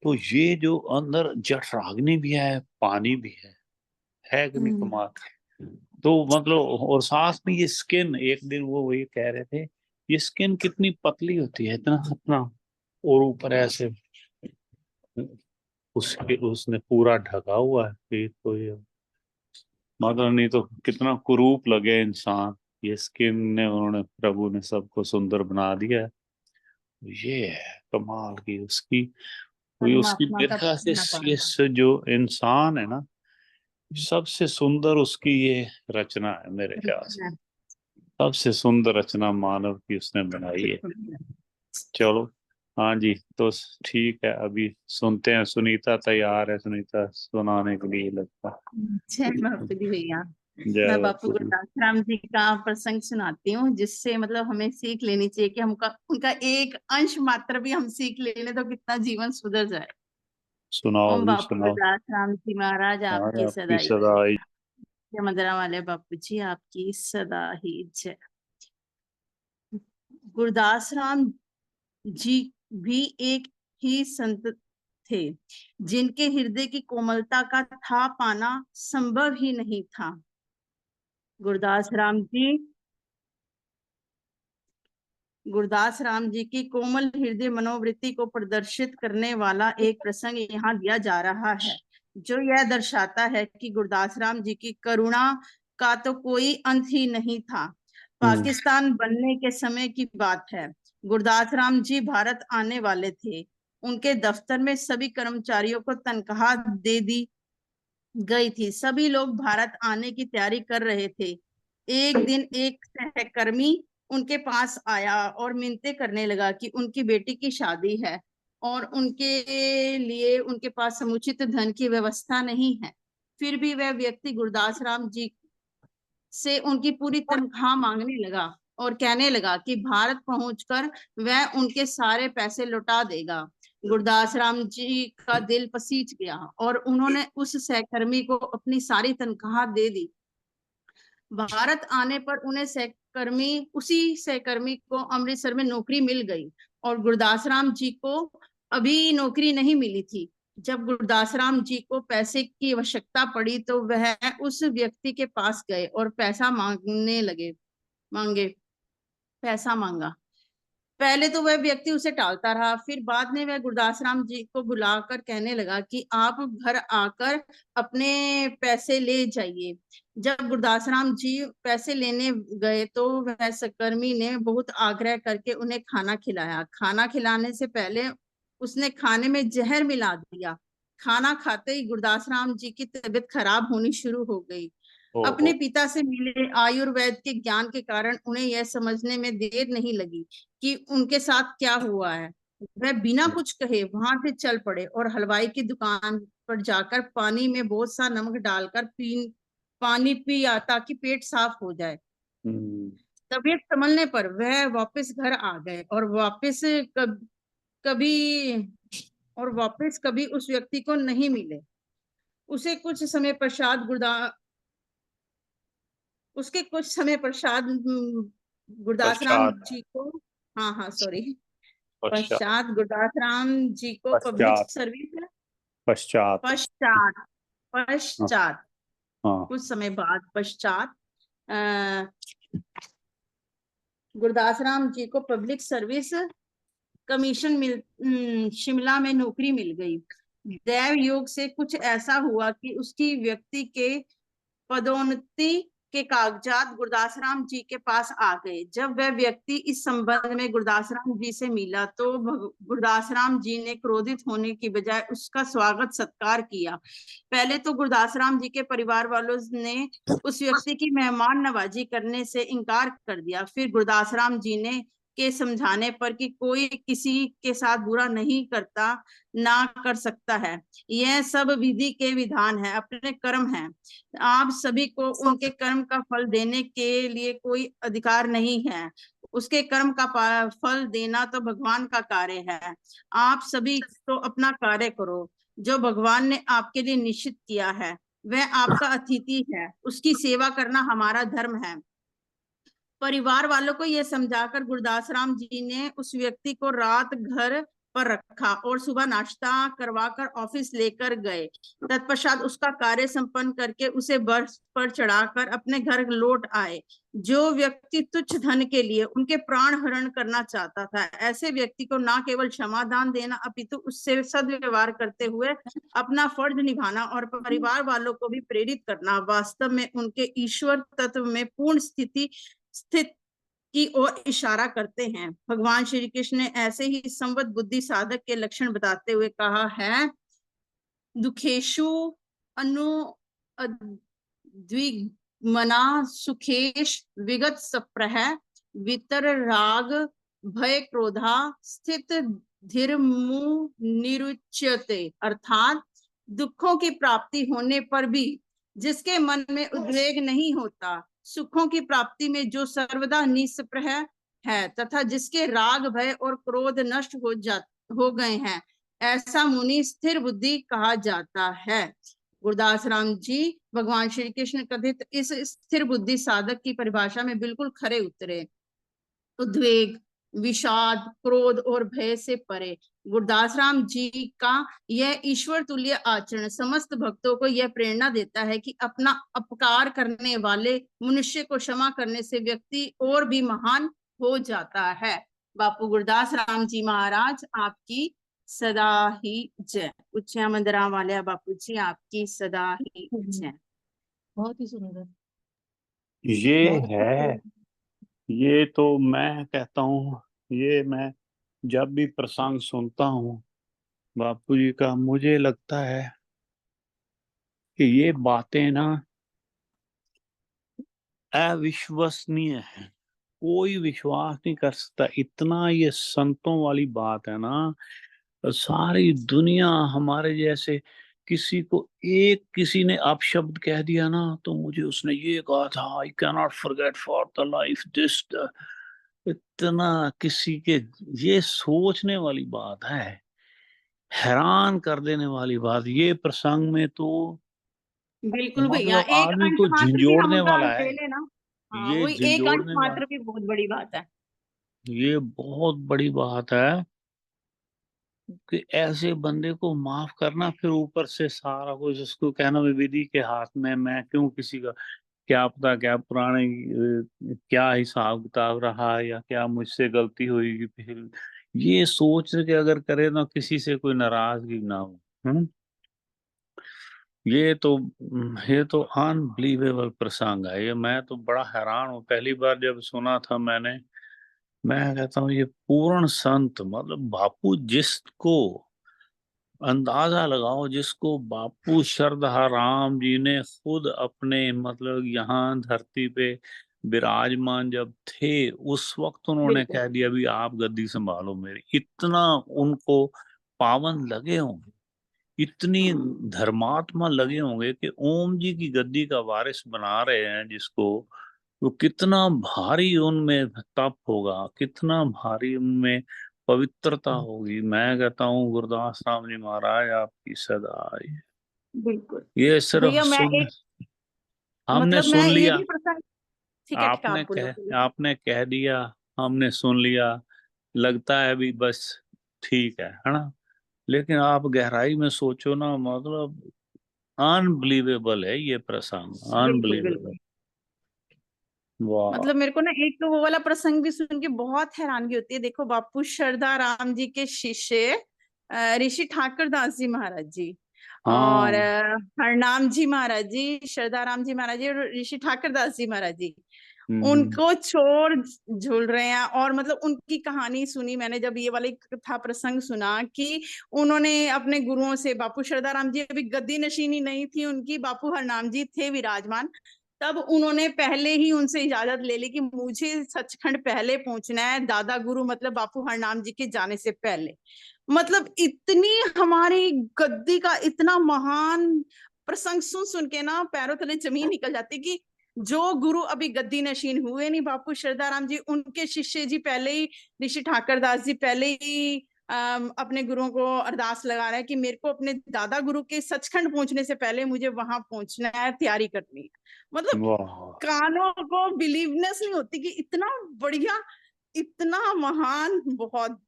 तो ये जो अंदर जठराग्नि भी है, पानी भी है कि नहीं कमाल। तो मतलब और साथ में ये स्किन, एक दिन वो ये कह रहे थे ये स्किन कितनी पतली होती है, इतना इतना, और ऊपर ऐसे उसके उसने पूरा ढका हुआ है फिर तो ये मतलब, नहीं तो कितना कुरूप लगे इंसान। ये स्किन ने, उन्होंने प्रभु ने सबको सुंदर बना दिया है। ये है कमाल की उसकी, वही उसकी परमात्मा मेरे का ख्याल से पूर्ण ये पालन। जो इंसान है ना, सबसे सुंदर उसकी ये रचना है मेरे ख्याल से, सबसे सुंदर रचना मानव की उसने बनाई है। चलो हाँ जी, तो ठीक है, अभी सुनते हैं। सुनीता तैयार है, सुनीता सुनाने के लिए लगता। जय बापू जी भैया। जय मैं बापू बापू जी। गुरदास राम जी का प्रसंग सुनाती हूँ, जिससे मतलब हमें सीख लेनी चाहिए कि हमका उनका एक अंश मात्र भी हम सीख ले लें तो कितना जीवन सुधर जाए। सुनाओ ओम जी बापू सुनाओ। गुरदास राम जी महाराज और आपकी आपकी सदा ही सदा जय। मदरा वाले बापू जी आपकी सदा ही जय। गुरदास राम जी भी एक ही संत थे जिनके हृदय की कोमलता का था पाना संभव ही नहीं था। गुरदास राम जी की कोमल हृदय मनोवृत्ति को प्रदर्शित करने वाला एक प्रसंग यहाँ दिया जा रहा है, जो यह दर्शाता है कि गुरदास राम जी की करुणा का तो कोई अंत ही नहीं था। पाकिस्तान बनने के समय की बात है। गुरदास राम जी भारत आने वाले थे। उनके दफ्तर में सभी कर्मचारियों को तनख्वाह दे दी गई थी। सभी लोग भारत आने की तैयारी कर रहे थे। एक दिन एक सहकर्मी उनके पास आया और मिन्नतें करने लगा कि उनकी बेटी की शादी है और उनके लिए उनके पास समुचित धन की व्यवस्था नहीं है। फिर भी वह व्यक्ति गुरदास राम जी से उनकी पूरी तनख्वाह मांगने लगा और कहने लगा कि भारत पहुंचकर वह उनके सारे पैसे लौटा देगा। गुरदास राम जी का दिल पसीज गया और उन्होंने उस सहकर्मी को अपनी सारी तनख्वाह दे दी। भारत आने पर उसी सहकर्मी को अमृतसर में नौकरी मिल गई और गुरदास राम जी को अभी नौकरी नहीं मिली थी। जब गुरदास राम जी को पैसे की आवश्यकता पड़ी तो वह उस व्यक्ति के पास गए और पैसा मांगा। पहले तो वह व्यक्ति उसे टालता रहा, फिर बाद में वह गुरदास राम जी को बुलाकर कहने लगा कि आप घर आकर अपने पैसे ले जाइए। जब गुरदास राम जी पैसे लेने गए तो वह सहकर्मी ने बहुत आग्रह करके उन्हें खाना खिलाया। खाना खिलाने से पहले उसने खाने में जहर मिला दिया। खाना खाते ही गुरदास राम जी की तबीयत खराब होनी शुरू हो गई। अपने पिता से मिले आयुर्वेद के ज्ञान के कारण उन्हें यह समझने में देर नहीं लगी कि उनके साथ क्या हुआ है। वह बिना कुछ कहे वहां से चल पड़े और हलवाई की दुकान पर जाकर पानी में बहुत सा नमक डालकर पानी पिया ताकि पेट साफ हो जाए। तबीयत संभलने पर वह वापस घर आ गए और वापस कभी उस व्यक्ति को नहीं मिले। उसके कुछ समय पश्चात गुरदास राम जी को पश्चात गुरदास राम जी को पब्लिक सर्विस पश्चात कुछ समय बाद गुरदास राम जी को पब्लिक सर्विस कमीशन शिमला में नौकरी मिल गई। दैव योग से कुछ ऐसा हुआ कि उसकी व्यक्ति के पदोन्नति के कागजात गुरदास राम जी के पास आ गए। जब वह व्यक्ति इस संबंध में गुरदास राम जी से मिला तो गुरदास राम जी ने क्रोधित होने की बजाय उसका स्वागत सत्कार किया। पहले तो गुरदास राम जी के परिवार वालों ने उस व्यक्ति की मेहमान नवाजी करने से इनकार कर दिया। फिर गुरदास राम जी ने के समझाने पर कि कोई किसी के साथ बुरा नहीं करता ना कर सकता है, यह सब विधि के विधान है, अपने कर्म है। आप सभी को उनके कर्म का फल देने के लिए कोई अधिकार नहीं है। उसके कर्म का फल देना तो भगवान का कार्य है। आप सभी तो अपना कार्य करो जो भगवान ने आपके लिए निश्चित किया है। वह आपका अतिथि है, उसकी सेवा करना हमारा धर्म है। परिवार वालों को यह समझाकर गुरदास राम जी ने उस व्यक्ति को रात घर पर रखा और सुबह नाश्ता करवाकर ऑफिस लेकर गए। तत्पश्चात उसका कार्य संपन्न करके उसे बस पर चढ़ाकर अपने घर लौट आए। जो व्यक्ति तुच्छ धन के लिए उनके प्राण हरण करना चाहता था, ऐसे व्यक्ति को न केवल क्षमादान देना अपितु उससे सद्व्यवहार करते हुए अपना फर्ज निभाना और परिवार वालों को भी प्रेरित करना वास्तव में उनके ईश्वर तत्व में पूर्ण स्थित की ओर इशारा करते हैं। भगवान श्री कृष्ण ने ऐसे ही संवत बुद्धि साधक के लक्षण बताते हुए कहा है, दुखेशु द्विगमना सुखेश विगत सप्रह वितर राग भय क्रोधा स्थित धीर मुंह निरुच्यते। अर्थात दुखों की प्राप्ति होने पर भी जिसके मन में उद्वेग नहीं होता, सुखों की प्राप्ति में जो सर्वदा निस्पृह है तथा जिसके राग भय और क्रोध नष्ट हो गए हैं, ऐसा मुनि स्थिर बुद्धि कहा जाता है। गुरदास राम जी भगवान श्री कृष्ण कथित इस स्थिर बुद्धि साधक की परिभाषा में बिल्कुल खरे उतरे। उद्वेग, विषाद, क्रोध और भय से परे गुरदास राम जी का यह ईश्वर तुल्य आचरण समस्त भक्तों को यह प्रेरणा देता है कि अपना अपकार करने वाले मनुष्य को क्षमा करने से व्यक्ति और भी महान हो जाता है। बापू गुरदास राम जी महाराज आपकी सदा ही जय। उच्चा मंदिरा वाले बापू जी आपकी सदा ही जय। बहुत ही सुंदर। ये बहुत है, ये तो मैं कहता हूँ, ये मैं जब भी प्रसंग सुनता हूँ बापू जी का, मुझे लगता है कि ये बातें ना अविश्वसनीय है। कोई विश्वास नहीं कर सकता, इतना ये संतों वाली बात है ना। सारी दुनिया हमारे जैसे किसी ने अपशब्द कह दिया ना, तो मुझे उसने ये कहा था, I can not forget for the life this, इतना किसी के, ये सोचने वाली बात है, हैरान कर देने वाली बात। ये प्रसंग में तो बिल्कुल भैया, मतलब एक आदमी अंश को मात्र भी हम झंझोड़ने उनका वाला है, ले लेना। हाँ, ये वही एक अंश झंझोड़ने वाला, मात्र भी बहुत बड़ी बात है। ये बहुत बड़ी बात है कि ऐसे बंदे को माफ करना, फिर ऊपर से सारा कुछ उसको कहना विधि के हाथ में, मैं क्यों किसी का, क्या पता क्या पुराने क्या हिसाब किताब रहा या क्या मुझसे गलती हुई, फिर ये सोच के अगर करे ना किसी से कोई नाराजगी ना हो। ये तो अनबिलीवेबल प्रसंग है। ये मैं तो बड़ा हैरान हूँ, पहली बार जब सुना था मैंने, मैं कहता हूँ ये पूर्ण संत, मतलब बापू जिसको अंदाजा लगाओ, जिसको बापू शरदहा राम जी ने खुद अपने मतलब यहाँ धरती पे विराजमान जब थे उस वक्त उन्होंने बिल्कुल। कह दिया भी आप गद्दी संभालो मेरी, इतना उनको पावन लगे होंगे, इतनी धर्मात्मा लगे होंगे कि ओम जी की गद्दी का वारिस बना रहे हैं जिसको, तो कितना भारी उनमें तप होगा, कितना भारी उनमें पवित्रता होगी। मैं कहता हूँ गुरदास राम जी महाराज आपकी सदा। बिल्कुल ये सिर्फ भैया, मैं सुन, एक हमने मतलब मैं सुन ये लिया, भी प्रसंग, ठीक है ठीक है, आपने कह दिया, हमने सुन लिया, लगता है भी बस ठीक है ना। लेकिन आप गहराई में सोचो ना, मतलब अनबिलीवेबल है ये प्रसंग, बिल्कुल बिल्कुल। अनबिलीवेबल। वाह। मतलब मेरे को ना एक तो वो वाला प्रसंग भी सुन के बहुत हैरानगी होती है। देखो, बापू श्रद्धा राम जी के शिष्य ऋषि ठाकुर दास जी महाराज जी और हाँ। हरनाम जी महाराज जी, श्रद्धा राम जी महाराज जी और ऋषि ठाकुर दास जी महाराज जी, हम्म। उनको छोड़ झूल रहे हैं। और मतलब उनकी कहानी सुनी मैंने, जब ये वाली कथा प्रसंग सुना कि उन्होंने अपने गुरुओं से, बापू श्रद्धा राम जी अभी गद्दी नशीनी नहीं थी उनकी, बापू हरनाम जी थे विराजमान, तब उन्होंने पहले ही उनसे इजाजत ले ली कि मुझे सचखंड पहले पहुंचना है, दादा गुरु मतलब बापू हरनाम जी के जाने से पहले। मतलब इतनी हमारी गद्दी का इतना महान प्रसंग सुन सुन के ना पैरों तले जमीन निकल जाती कि जो गुरु अभी गद्दी नशीन हुए नहीं, बापू श्रद्धाराम जी, उनके शिष्य जी पहले ही, ऋषि ठाकर दास जी पहले ही अपने गुरुओं को अरदास लगा रहे हैं कि मेरे को अपने दादा गुरु के सचखंड पहुंचने से पहले मुझे वहां पहुंचना है, तैयारी करनी है। मतलब वाह। कानों को बिलीवनेस नहीं होती कि इतना बढ़िया, इतना महान, बहुत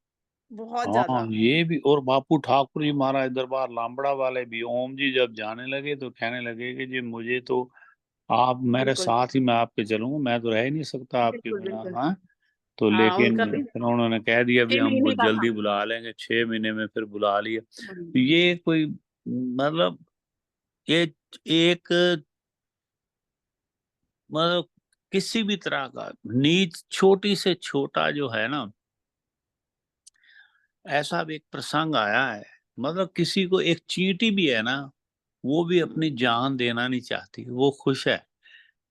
बहुत हाँ ज्यादा। ये भी, और बापू ठाकुर जी महाराज दरबार लांबड़ा वाले भी ओम जी जब जाने लगे तो कहने लगे कि जी मुझे तो आप मेरे बिल्कुल साथ ही, मैं आपके चलूंगा, मैं तो रह ही नहीं सकता आपके बिल्कुल बिना। बिल्कुल। हाँ, तो हाँ, लेकिन उनका भी फिर उन्होंने कह दिया भी 6 हम महीने बहुत का था। जल्दी बुला लेंगे, 6 महीने में फिर बुला लिया। तो हम्म, ये कोई मतलब, ये एक मतलब किसी भी तरह का नीच, छोटी से छोटा जो है ना, ऐसा भी एक प्रसंग आया है। मतलब किसी को एक चींटी भी है ना, वो भी अपनी जान देना नहीं चाहती, वो खुश है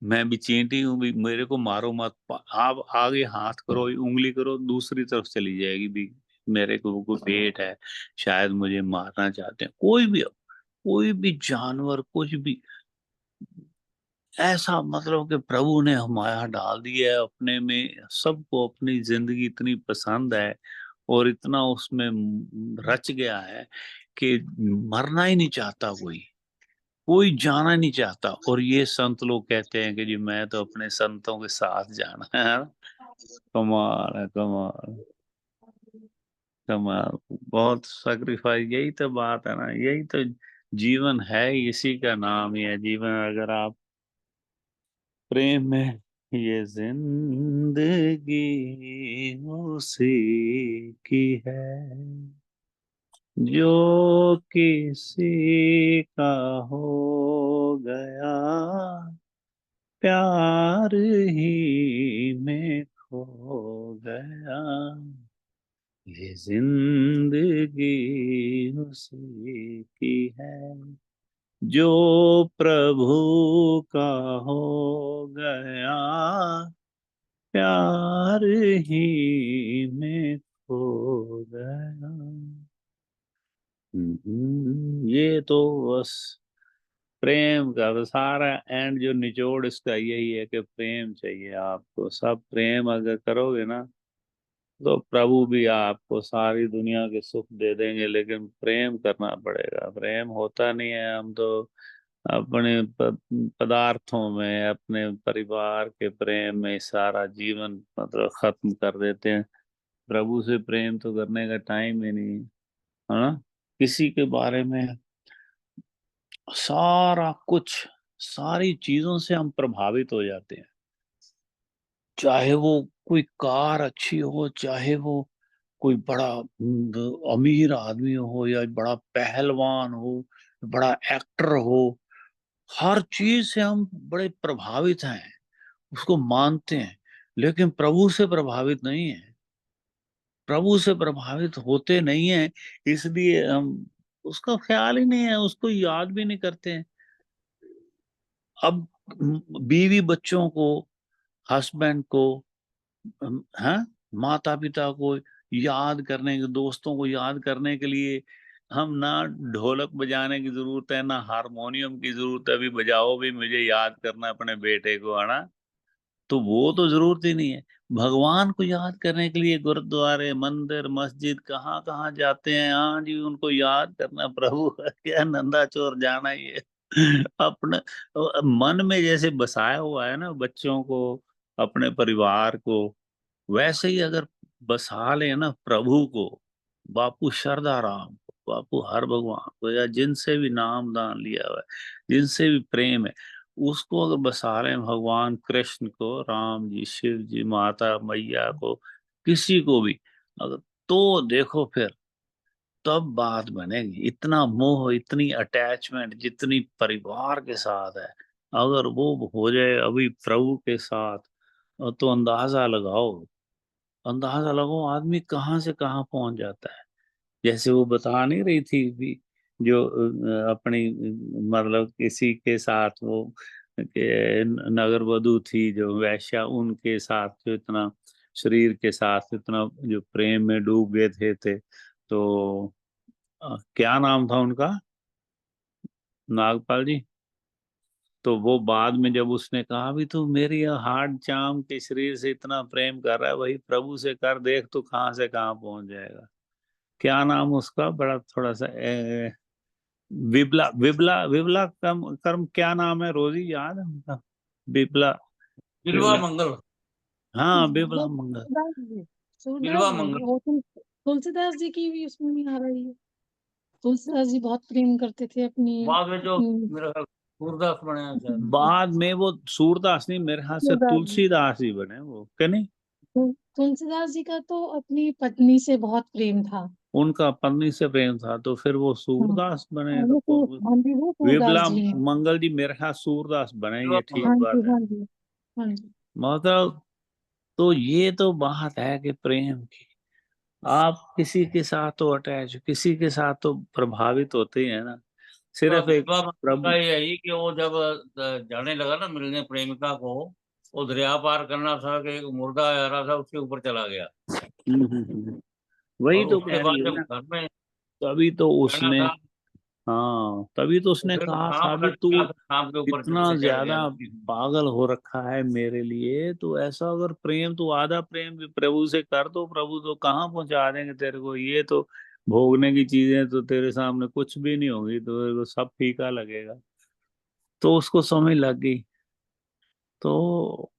मैं भी चींटी हूँ, भी मेरे को मारो मत, आप आगे हाथ करो, उंगली करो, दूसरी तरफ चली जाएगी भी, मेरे को कोई पेट है, शायद मुझे मारना चाहते हैं। कोई भी जानवर, कुछ भी ऐसा, मतलब कि प्रभु ने माया डाल दी है अपने में, सबको अपनी जिंदगी इतनी पसंद है और इतना उसमें रच गया है कि मरना ही नहीं चाहता कोई, कोई जाना नहीं चाहता। और ये संत लोग कहते हैं कि जी मैं तो अपने संतों के साथ जाना है। कमाल है, कमाल, कमाल। बहुत सैक्रिफाइस, यही तो बात है ना, यही तो जीवन है, इसी का नाम ही है जीवन। अगर आप प्रेम में, ये जिंदगी उसी की है जो किसी का हो गया, प्यार ही में खो गया, ये जिंदगी उसी की है जो प्रभु का हो गया, प्यार ही में खो गया। ये तो बस प्रेम का तो सारा एंड, जो निचोड़ इसका यही है कि प्रेम चाहिए आपको। सब प्रेम अगर करोगे ना, तो प्रभु भी आपको सारी दुनिया के सुख दे देंगे, लेकिन प्रेम करना पड़ेगा। प्रेम होता नहीं है, हम तो अपने पदार्थों में, अपने परिवार के प्रेम में सारा जीवन मतलब खत्म कर देते हैं। प्रभु से प्रेम तो करने का टाइम ही नहीं है ना। किसी के बारे में सारा कुछ, सारी चीजों से हम प्रभावित हो जाते हैं, चाहे वो कोई कार अच्छी हो, चाहे वो कोई बड़ा अमीर आदमी हो, या बड़ा पहलवान हो, बड़ा एक्टर हो, हर चीज से हम बड़े प्रभावित हैं, उसको मानते हैं। लेकिन प्रभु से प्रभावित नहीं है, प्रभु से प्रभावित होते नहीं है, इसलिए हम उसका ख्याल ही नहीं है, उसको याद भी नहीं करते हैं। अब बीवी बच्चों को हस्बैंड को, हाँ, माता पिता को याद करने के, दोस्तों को याद करने के लिए हम ना ढोलक बजाने की जरूरत है ना हारमोनियम की जरूरत है, अभी बजाओ भी मुझे याद करना अपने बेटे को, है ना। तो वो तो जरूरत ही नहीं है। भगवान को याद करने के लिए गुरुद्वारे, मंदिर, मस्जिद कहाँ कहाँ जाते हैं, हाँ जी, उनको याद करना प्रभु क्या नंदा चोर जाना ही है। अपने मन में जैसे बसाया हुआ है ना बच्चों को, अपने परिवार को, वैसे ही अगर बसा ले ना प्रभु को, बापू शारदा राम को, बापू हर भगवान को, या जिनसे भी नाम दान लिया हुआ है, जिनसे भी प्रेम है, उसको अगर बसा लें, भगवान कृष्ण को, राम जी, शिव जी, माता मैया को, किसी को भी अगर, तो देखो फिर तब बात बनेगी। इतना मोह, इतनी अटैचमेंट जितनी परिवार के साथ है, अगर वो हो जाए अभी प्रभु के साथ, तो अंदाजा लगाओ आदमी कहाँ से कहाँ पहुंच जाता है। जैसे वो बता नहीं रही थी भी, जो अपनी मतलब किसी के साथ वो नगर वधु थी जो वैश्या, उनके साथ जो इतना शरीर के साथ इतना जो प्रेम में डूब गए थे तो क्या नाम था उनका, नागपाल जी। तो वो बाद में जब उसने कहा भी तू मेरी हार्ड चाम के शरीर से इतना प्रेम कर रहा है, वही प्रभु से कर, देख तू कहाँ से कहाँ पहुंच जाएगा। क्या नाम उसका, बड़ा थोड़ा सा विबला, विबला कर्म क्या नाम है, रोजी याद है उनका? विबला, बिल्वा विबला, मंगल। हाँ वो विबला मंगल। सूरदास जी, सूरदास बिल्वा जी मंगल। वो तुलसीदास जी की भी उसमें नहीं आ रही है। तुलसीदास जी बहुत प्रेम करते थे अपनी बाद में जो अपनी मेरा ख्याल सूरदास बने हैं शायद। बाद में वो सूरदास नहीं, मेरे हाथ से सूरदास जी। तुलसीदास ही बने वो, क्या नहीं। तुलसीदास जी का तो अपनी पत्नी से बहुत प्रेम था। उनका पत्नी से प्रेम था तो फिर वो हाँ, सूरदास बने, तो वो हाँ जी, वो सूरदास विबला जी हैं। मंगल जी मेरे ख्याल सूरदास बने, बिल्वा ये मंगल। ठीक हाँ जी, बात है। हाँ जी, हाँ जी। मतलब तो ये तो बात है कि प्रेम की, आप किसी के साथ तो अटैच, किसी के साथ तो प्रभावित होते ही है ना। तो सिर्फ एक बिल्वा मंगल का प्रभु, ये है कि वो जब जाने लगा ना मिलने प्रेमिका को, वो दरिया पार करना था कि एक मुर्गा आ रहा था उसके ऊपर चला गया। वही और तो उसके कह रही बाद है जब ना। घर में तभी तो जाना उसने, था हाँ तभी तो तो उसने फिर वो कहा था सांप भी लग तू गया, सांप के ऊपर इतना से चढ़ गया। ज्यादा पागल हो रखा है मेरे लिए, तो ऐसा अगर प्रेम, तो आधा प्रेम भी प्रभु से कर, तो प्रभु तो कहाँ पहुंचा देंगे तेरे को, ये तो भोगने की चीजें तो तेरे सामने कुछ भी नहीं होगी, तो तेरे को सब फीका लगेगा। तो उसको समझ लग गई। तो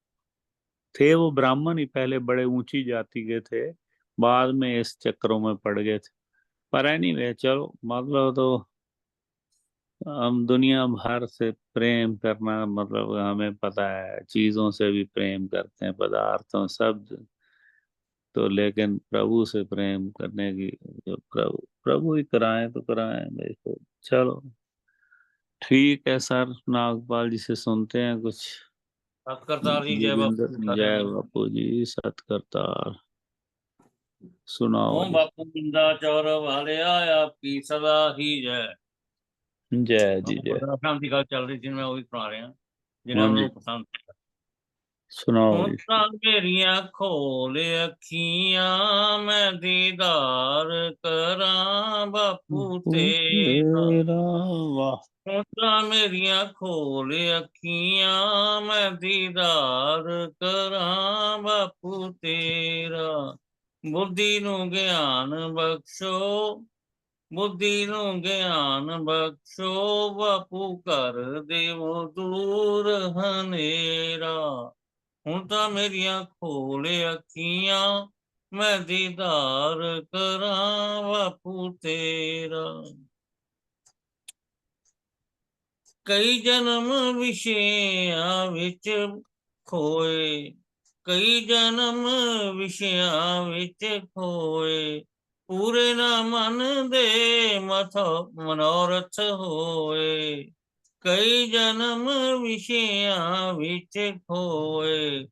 थे वो ब्राह्मण ही पहले, बड़े ऊंची जाति के थे, बाद में इस चक्करों में पड़ गए थे। पर एनीवे चलो, मतलब तो हम दुनिया भर से प्रेम करना, मतलब हमें पता है चीजों से भी प्रेम करते हैं, पदार्थों सब, तो लेकिन प्रभु से प्रेम करने की, जो प्रभु प्रभु ही कराएं तो कराएं देखो। चलो ठीक है सर, नागपाल जी से सुनते हैं कुछ। सतकर्ता जी जय जोगिंदर, बापू। जय बापू जी, सतकर्तार, सुनाओ ओम जी। बापू बिंदा चौर वाले आपकी सदा ही जय। जय जी हम जय। गुरदास राम की गल चल रही थी, मैं वही सुना रहे हैं जिन्हें हाँ जी, उन्होंने पसंद। सुनाओ ਹੁਣ जी। ਤਾਂ ਮੇਰੀਆਂ ਖੋਲ ਅੱਖੀਆਂ ਮੈਂ ਦੀਦਾਰ ਕਰਾਂ ਬਾਪੂ ਤੇਰਾ। तेरा, वाह। ਹੁਣ ਤਾਂ ਮੇਰੀਆਂ ਖੋਲ ਅੱਖੀਆਂ ਮੈਂ ਦੀਦਾਰ ਕਰਾਂ ਬਾਪੂ ਤੇਰਾ। ਬੁੱਧੀ ਨੂੰ ਗਿਆਨ ਬਖਸ਼ੋ, ਬੁੱਧੀ ਨੂੰ ਗਿਆਨ ਬਖਸ਼ੋ ਬਾਪੂ ਕਰ ਦੇਵੋ ਦੂਰ ਹਨੇਰਾ। ਹੁਣ ਤਾਂ ਮੇਰੀਆਂ ਖੋਲ ਅੱਖੀਆਂ ਮੈਂ ਦੀਦਾਰ ਕਰਾਂ ਬਾਪੂ ਤੇਰਾ। ਕਈ ਜਨਮ ਵਿਸ਼ਿਆਂ ਵਿੱਚ ਖੋਏ, ਕਈ ਜਨਮ ਵਿਸ਼ਿਆਂ ਵਿੱਚ ਖੋਏ, ਪੂਰੇ ਨਾ ਮਨ ਦੇ ਮਨੋਰਥ ਹੋਏ। ਕਈ ਜਨਮ ਵਿਸ਼ਿਆਂ ਵਿੱਚ ਖੋਏ,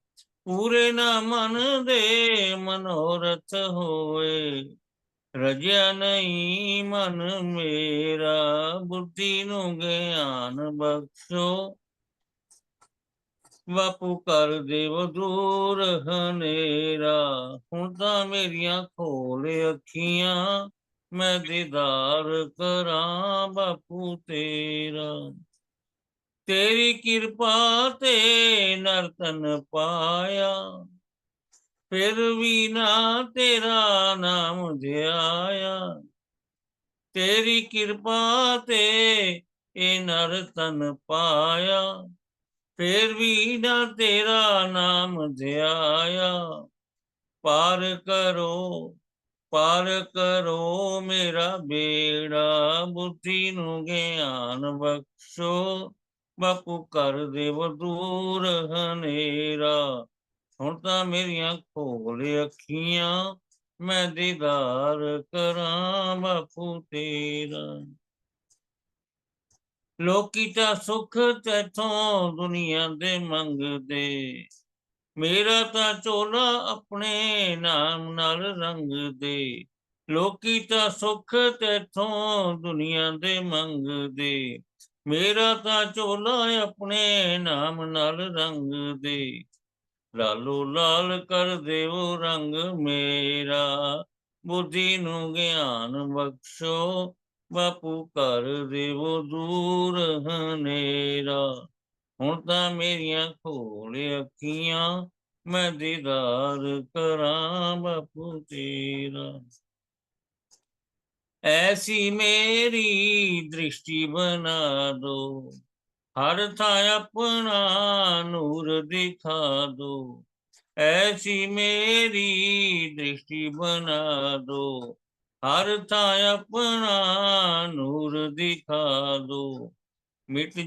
ਪੂਰੇ ਨਾ ਮਨ ਦੇ ਮਨੋਰਥ ਹੋਏ। ਰਜਿਆ ਨਹੀਂ ਮਨ ਮੇਰਾ, ਬੁੱਧੀ ਨੂੰ ਗਿਆਨ ਬਖਸ਼ੋ, ਬਾਪੂ ਕਰ ਦੇਵ ਦੂਰ ਹਨੇਰਾ, ਹੁਣ ਤਾਂ ਮੇਰੀਆਂ ਖੋਲ ਅੱਖੀਆਂ, ਮੈਂ ਦੀਦਾਰ ਕਰਾਂ ਬਾਪੂ ਤੇਰਾ। ਤੇਰੀ ਕਿਰਪਾ ਤੇ ਨਰਤਨ ਪਾਇਆ, ਫਿਰ ਵੀ ਨਾ ਤੇਰਾ ਨਾਮ ਧਿਆਇਆ। ਤੇਰੀ ਕਿਰਪਾ ਤੇ ਇਹ ਨਰਤਨ ਪਾਇਆ, ਫਿਰ ਵੀ ਨਾ ਤੇਰਾ ਨਾਮ ਧਿਆਇਆ। ਪਾਰ ਕਰੋ ਮੇਰਾ ਬੇੜਾ, ਬੁੱਧੀ ਨੂੰ ਗਿਆਨ ਬਖਸ਼ੋ, ਬਾਪੂ ਕਰ ਦੇਵ ਦੂਰ ਹਨੇਰਾ। ਹੁਣ ਤਾਂ ਮੇਰੀਆਂ ਖੋਲ ਅੱਖੀਆਂ, ਮੈਂ ਦੀਦਾਰ ਕਰਾਂ ਬਾਪੂ ਤੇਰਾ। ਲੋਕੀ ਤਾਂ ਸੁੱਖ ਤੈਥੋਂ ਦੁਨੀਆ ਦੇ ਮੰਗਦੇ, ਮੇਰਾ ਤਾਂ ਝੋਲਾ ਆਪਣੇ ਨਾਮ ਨਾਲ ਰੰਗਦੇ। ਲੋਕੀ ਤਾਂ ਸੁੱਖ ਤੈਥੋਂ ਦੁਨੀਆ ਦੇ ਮੰਗਦੇ, ਮੇਰਾ ਤਾਂ ਝੋਲਾ ਆਪਣੇ ਨਾਮ ਨਾਲ ਰੰਗਦੇ। ਲਾਲੋ ਲਾਲ ਕਰ ਦੇਵੋ ਰੰਗ ਮੇਰਾ, ਬੁੱਧੀ ਨੂੰ ਗਿਆਨ ਬਖਸ਼ੋ, ਬਾਪੂ ਕਰ ਦੇਵੋ ਦੂਰ ਹਨੇਰਾ। ਹੁਣ ਤਾਂ ਮੇਰੀਆਂ ਖੋਲ ਅੱਖੀਆਂ, ਮੈਂ ਦੀਦਾਰ ਕਰਾਂ ਬਾਪੂ ਤੇਰਾ। ਐਸੀ ਮੇਰੀ ਦ੍ਰਿਸ਼ਟੀ ਬਣਾ ਦੋ, ਹਰ ਥਾਂ ਆਪਣਾ ਨੂਰ ਦਿਖਾ ਦੋ। ਐਸੀ ਮੇਰੀ ਦ੍ਰਿਸ਼ਟੀ ਬਣਾ ਦੋ, ਹਰ ਥਾਂ ਆਪਣਾ ਨੂਰ ਦਿਖਾ ਦੋ। ਮਿਟ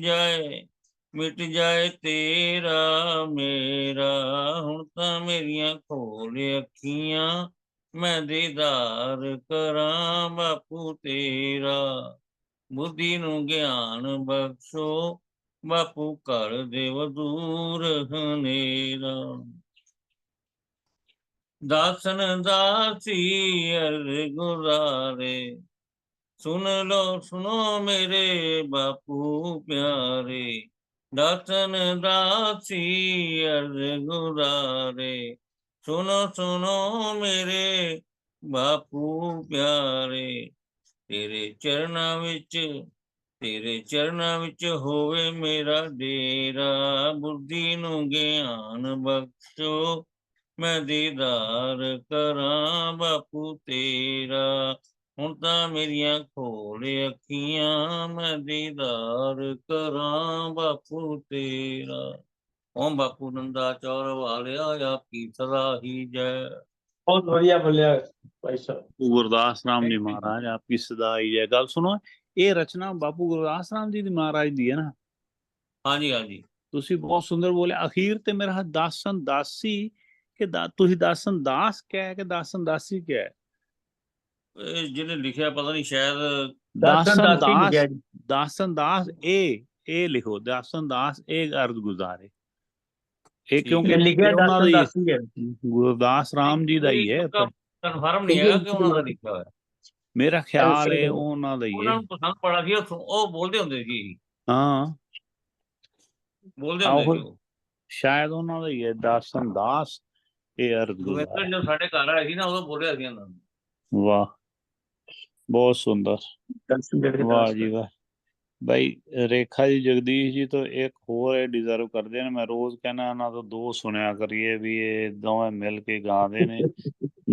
ਜਾਏ ਤੇਰਾ ਮੇਰਾ, ਹੁਣ ਤਾਂ ਮੇਰੀਆਂ ਖੋਲ ਅੱਖੀਆਂ, ਮੈਂ ਦੀਦਾਰ ਕਰਾਂ ਬਾਪੂ ਤੇਰਾ। ਬੁੱਧੀ ਨੂੰ ਗਿਆਨ ਬਖਸ਼ੋ, ਬਾਪੂ ਕਰ ਦੇਵ ਦੂਰ ਹਨੇਰਾ। ਦਾਸਨ ਦਾਸੀ ਅਰ ਗੁਜ਼ਾਰੇ, ਸੁਣੋ ਮੇਰੇ ਬਾਪੂ ਪਿਆਰੇ। ਦਾਸਨ ਦਾਸੀ ਅਰ ਗੁਜ਼ਾਰੇ, ਸੁਣੋ ਮੇਰੇ ਬਾਪੂ ਪਿਆਰੇ। ਤੇਰੇ ਚਰਨਾਂ ਵਿੱਚ ਹੋਵੇ ਮੇਰਾ ਡੇਰਾ, ਬੁੱਧੀ ਨੂੰ ਗਿਆਨ ਬਖਸ਼ੋ, ਮੈਂ ਦੀਦਾਰ ਕਰਾਂ ਬਾਪੂ ਤੇਰਾ। ਹੁਣ ਤਾਂ ਮੇਰੀਆਂ ਖੋਲ ਅੱਖੀਆਂ, ਮੈਂ ਦੀਦਾਰ ਕਰਾਂ ਬਾਪੂ ਤੇਰਾ। ਓਮ ਬਾਪੂ ਨੰਦਾ ਚੌਰ ਵਾਲਿਆ, ਆਪਕੀ ਸਦਾ ਹੀ ਜੈ। ਬਹੁਤ ਵਧੀਆ ਬੋਲਿਆ ਭਾਈ ਸਾਹਿਬ। ਗੁਰਦਾਸ ਰਾਮ ਜੀ ਮਹਾਰਾਜ ਆਪਕੀ ਸਦਾ ਹੀ ਹੈ। ਗੱਲ ਸੁਣੋ, ਇਹ ਰਚਨਾ ਬਾਪੂ ਗੁਰਦਾਸ ਰਾਮ ਜੀ ਦੀ ਮਹਾਰਾਜ ਦੀ ਹੈ ਨਾ? ਹਾਂਜੀ ਹਾਂਜੀ। ਤੁਸੀਂ ਬਹੁਤ ਸੁੰਦਰ ਬੋਲਿਆ। ਅਖੀਰ ਤੇ ਮੇਰਾ ਦਾਸਨ ਦਾਸੀ ਕਿ ਤੁਸੀਂ ਦਾਸਨ ਦਾਸ ਕਹਿ ਕਿ ਦਾਸਨ ਦਾਸੀ ਕਹਿ? ਜਿਹਨੇ ਲਿਖਿਆ ਪਤਾ ਨਹੀਂ, ਸ਼ਾਇਦ ਦਾਸਨ ਦਾਸ ਇਹ ਲਿਖੋ, ਦਾਸਨ ਦਾਸ ਇਹ ਅਰਜ਼ ਗੁਜ਼ਾਰੇ। ਇਹ ਕਿਉਂਕਿ ਲਿਖਿਆ ਦਾਸਨ ਦਾਸੀ ਹੈ, ਗੁਰਦਾਸ ਰਾਮ ਜੀ ਦਾ ਹੀ ਹੈ। ਕਨਫਰਮ ਨਹੀਂ ਹੈਗਾ ਕਿ ਉਹਨਾਂ ਦਾ ਲਿਖਿਆ ਹੋਇਆ। ਮੇਰਾ ਖਿਆਲ ਹੈ ਉਹਨਾਂ ਦਾ ਹੀ ਉਹਨਾਂ ਹੈ। ਨੂੰ ਪਸੰਦ ਬੜਾ ਸੀ, ਉਹ ਬੋਲਦੇ ਹੁੰਦੇ ਸੀ। ਹਾਂ ਬੋਲਦੇ ਹੁੰਦੇ ਸੀ ਉਹ। ਸ਼ਾਇਦ ਉਹਨਾਂ ਦਾ ਹੀ ਹੈ, ਦਾਸਨ ਦਾਸ ਇਹ ਅਰਜ਼ ਗੁਰਵਿੰਦਰ ਜਦੋਂ ਸਾਡੇ ਘਰ ਆਏ ਸੀ ਨਾ, ਉਦੋਂ ਬੋਲਿਆ ਸੀ ਉਹਨਾਂ ਨੂੰ। ਵਾਹ, ਬਹੁਤ ਸੁੰਦਰ, ਵਾਹ ਜੀ ਵਾਹ। ਭਾਈ ਰੇਖਾ ਜੀ ਜਗਦੀਸ਼ ਜੀ ਤੋਂ ਇੱਕ ਹੋਰ ਇਹ ਡਿਜ਼ਰਵ ਕਰਦੇ ਨੇ। ਮੈਂ ਰੋਜ਼ ਕਹਿੰਦਾ ਇਹਨਾਂ ਤੋਂ ਦੋ ਸੁਣਿਆ ਕਰੀਏ, ਵੀ ਇਹ ਦੋਵੇਂ ਮਿਲ ਕੇ ਗਾਉਂਦੇ ਨੇ।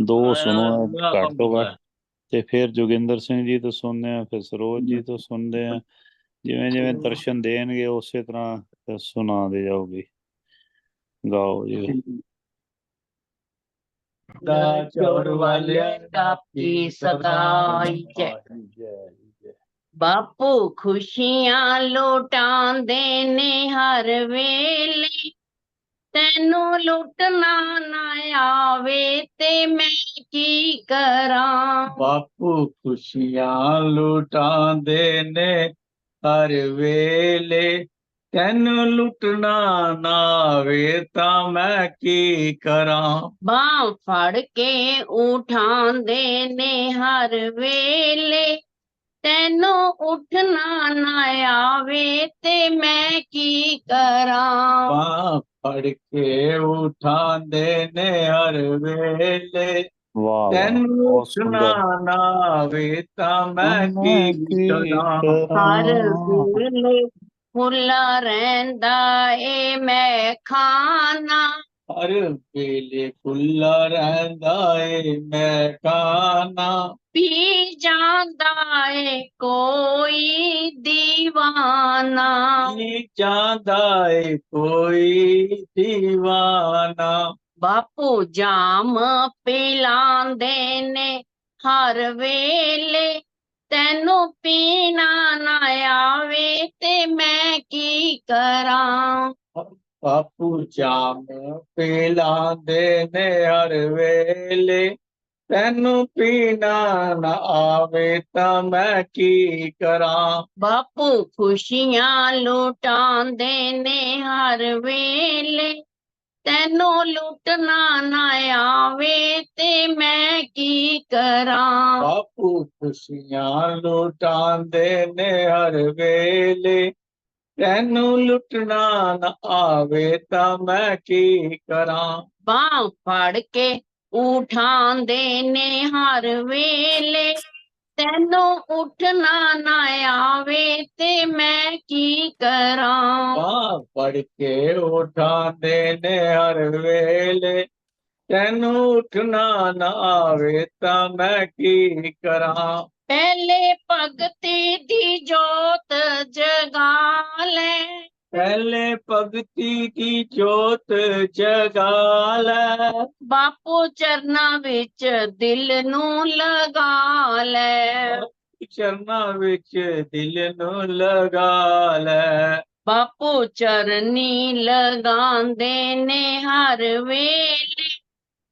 ਦੋ ਸੁਣੋ ਘੱਟ ਤੋਂ ਘੱਟ। ਤੇ ਫਿਰ ਜੋਗਿੰਦਰ ਸਿੰਘ ਜੀ ਤੋਂ ਸੁਣਦੇ ਆ, ਫਿਰ ਸਰੋਜ ਜੀ ਤੋਂ ਸੁਣਦੇ ਆ। ਜਿਵੇਂ ਜਿਵੇਂ ਦਰਸ਼ਨ ਦੇਣਗੇ ਉਸੇ ਤਰ੍ਹਾਂ ਸੁਣਾਦੇ ਜਾਓਗੇ। ਗਾਓ ਜੀ। ਚੌਰ ਵਾਲਿਆ ਆਪਕੀ ਸਦਾ ਹੀ ਜੈ। ਬਾਪੂ ਖੁਸ਼ੀਆਂ ਲੁਟਾਉਂਦੇ ਨੇ ਹਰ ਵੇਲੇ, ਤੈਨੂੰ ਲੁੱਟਣਾ ਨਾ ਆਵੇ ਤੇ ਮੈਂ ਕੀ ਕਰਾਂ। ਬਾਪੂ ਖੁਸ਼ੀਆਂ ਲੁਟਾਉਂਦੇ ਨੇ ਹਰ ਵੇਲੇ, ਤੈਨੂੰ ਲੁੱਟਣਾ ਨਾ ਆਵੇ ਤਾਂ ਮੈਂ ਕੀ ਕਰਾਂ। ਬਾਂਹ ਫੜ ਕੇ ਉਠਾਉਂਦੇ ਨੇ ਹਰ ਵੇਲੇ, ਤੈਨੂੰ ਉੱਠਣਾ ਨਾ ਆਵੇ ਤੇ ਮੈਂ ਕੀ ਕਰਾਂ। ਬਾਂਹ फड़ के उठांदे ने हर वेले वाह वाह तैनू बहुत उठना सुंदर ना आवे तां मैं मैं की की करां। हर करां ਵੇਲੇ ਖੁੱਲਾ ਰਹਿੰਦਾ ਏ ਮੈਂ ਖਾਨਾ हर वेले खुला रहंदा ए मैं खाना ਪੀ ਜਾਂਦਾ ਏ ਕੋਈ ਦੀਵਾਨਾ पी जांदा ए कोई दीवाना। ਬਾਪੂ ਜਾਮ ਪਿਲਾਂਦੇ ਨੇ ਹਰ ਵੇਲੇ ਤੈਨੂੰ ਪੀਣਾ ਨਾ ਆਵੇ ਤੇ ਮੈਂ ਕੀ ਕਰਾਂ बापू जाम पिलांदे ने हर वेले तैनू पीना ना आवे तां मैं की करां। ਬਾਪੂ ਖੁਸ਼ੀਆਂ ਲੁਟਾਉਂਦੇ ਨੇ ਹਰ ਵੇਲੇ ਤੈਨੂੰ ਲੁੱਟਣਾ ਨਾ ਆਵੇ ਤੇ ਮੈਂ ਕੀ ਕਰਾਂ बापू खुशियां लुटांदे ने हर वेले तैनू लुटना न आवे तां मैं की करां। ਬਾਂਹ ਫੜ ਕੇ ਉਠਾਉਂਦੇ ਨੇ ਹਰ ਵੇਲੇ ਤੈਨੂੰ ਉੱਠਣਾ ਨਾ ਆਵੇ ਤੇ ਮੈਂ ਕੀ ਕਰਾਂ बांह फड़ के उठांदे ने हर वेले तैनू उठना न आवे तां मैं की करां। ਪਹਿਲੇ ਭਗਤੀ ਦੀ ਜੋਤ ਜਗਾ ਲੈ पहले भगती की जोत जगा लै ਬਾਪੂ ਚਰਨਾਂ ਵਿੱਚ ਦਿਲ ਨੂੰ ਲਗਾ ਲੈ चरना विच दिल नू लगा लै। ਬਾਪੂ ਚਰਨੀ ਲਗਾਉਂਦੇ ਨੇ ਹਰ ਵੇਲੇ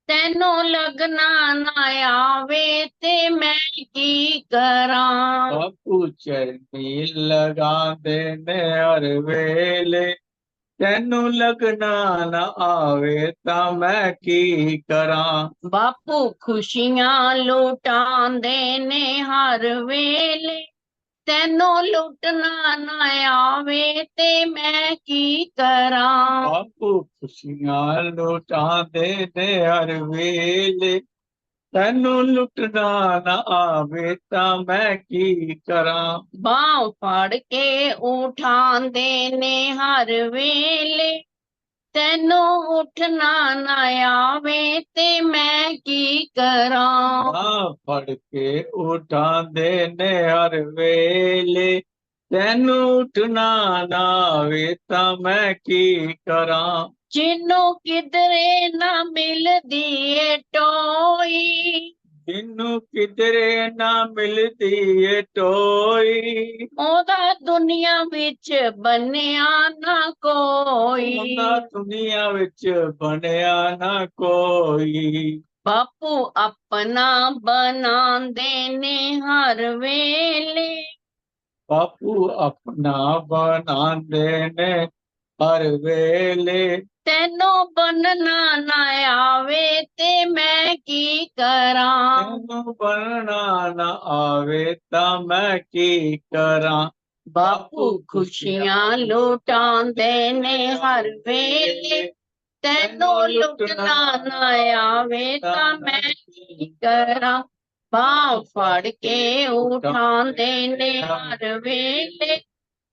ਤੈਨੂੰ ਲੱਗਣਾ ਨਾ ਆਵੇ ਤੇ ਮੈਂ ਕੀ ਕਰਾਂ बापू चरनी लगांदे ने हर वेले तैनू लगना न आवे तां मैं की करां। ਬਾਪੂ ਖੁਸ਼ੀਆਂ ਲੁਟਾਉਂਦੇ ਨੇ ਹਰ ਵੇਲੇ ਤੈਨੂੰ ਲੁੱਟਣਾ ਨਾ ਆਵੇ ਤੇ ਮੈਂ ਕੀ ਕਰਾਂ बापू खुशियां लुटांदे ने हर वेले तैनू लुटना न आवे तां मैं की करां। ਬਾਂਹ ਫੜ ਕੇ ਉਠਾਉਂਦੇ ਨੇ ਹਰ ਵੇਲੇ ਤੈਨੂੰ ਉੱਠਣਾ ਨਾ ਆਵੇ ਤੇ ਮੈਂ ਕੀ ਕਰਾਂ ਬਾਂਹ ਫੜ ਕੇ ਉਠਾਂਦੇ ਨੇ ਹਰ ਵੇਲੇ ਤੈਨੂੰ ਉੱਠਣਾ ਨਾ ਆਵੇ ਤਾਂ ਮੈਂ ਕੀ ਕਰਾਂ। ਜਿਹਨੂੰ ਕਿਧਰੇ ਨਾ ਮਿਲਦੀ ਏ ਟੋਈ ਜਿਹਨੂੰ ਕਿਧਰੇ ਨਾ ਮਿਲਦੀ ਏ ਟੋਈ ਉਹਦਾ ਦੁਨੀਆ ਵਿੱਚ ਬਣਿਆ ਨਾ ਕੋਈ ਉਹਦਾ ਦੁਨੀਆ ਵਿੱਚ ਬਣਿਆ ਨਾ ਕੋਈ। ਬਾਪੂ ਆਪਣਾ ਬਣਾਉਂਦੇ ਨੇ ਹਰ ਵੇਲੇ ਬਾਪੂ ਆਪਣਾ ਬਣਾਉਂਦੇ ਨੇ ਹਰ ਵੇਲੇ ਤੈਨੂੰ ਬਣਨਾ ਨਾ ਆਵੇ ਤੇ ਮੈਂ ਕੀ ਕਰਾਂ ਤੈਨੂੰ ਬਣਨਾ ਨਾ ਆਵੇ ਤਾਂ ਮੈਂ ਕੀ ਕਰਾਂ। ਬਾਪੂ ਖੁਸ਼ੀਆਂ ਲੁਟਾਉਂਦੇ ਨੇ ਹਰ ਵੇਲੇ ਤੈਨੂੰ ਲੁੱਟਣਾ ਨਾ ਆਵੇ ਤਾਂ ਮੈਂ ਕੀ ਕਰਾਂ ਬਾਂਹ ਫੜ ਕੇ ਉਠਾਉਂਦੇ ਨੇ ਹਰ ਵੇਲੇ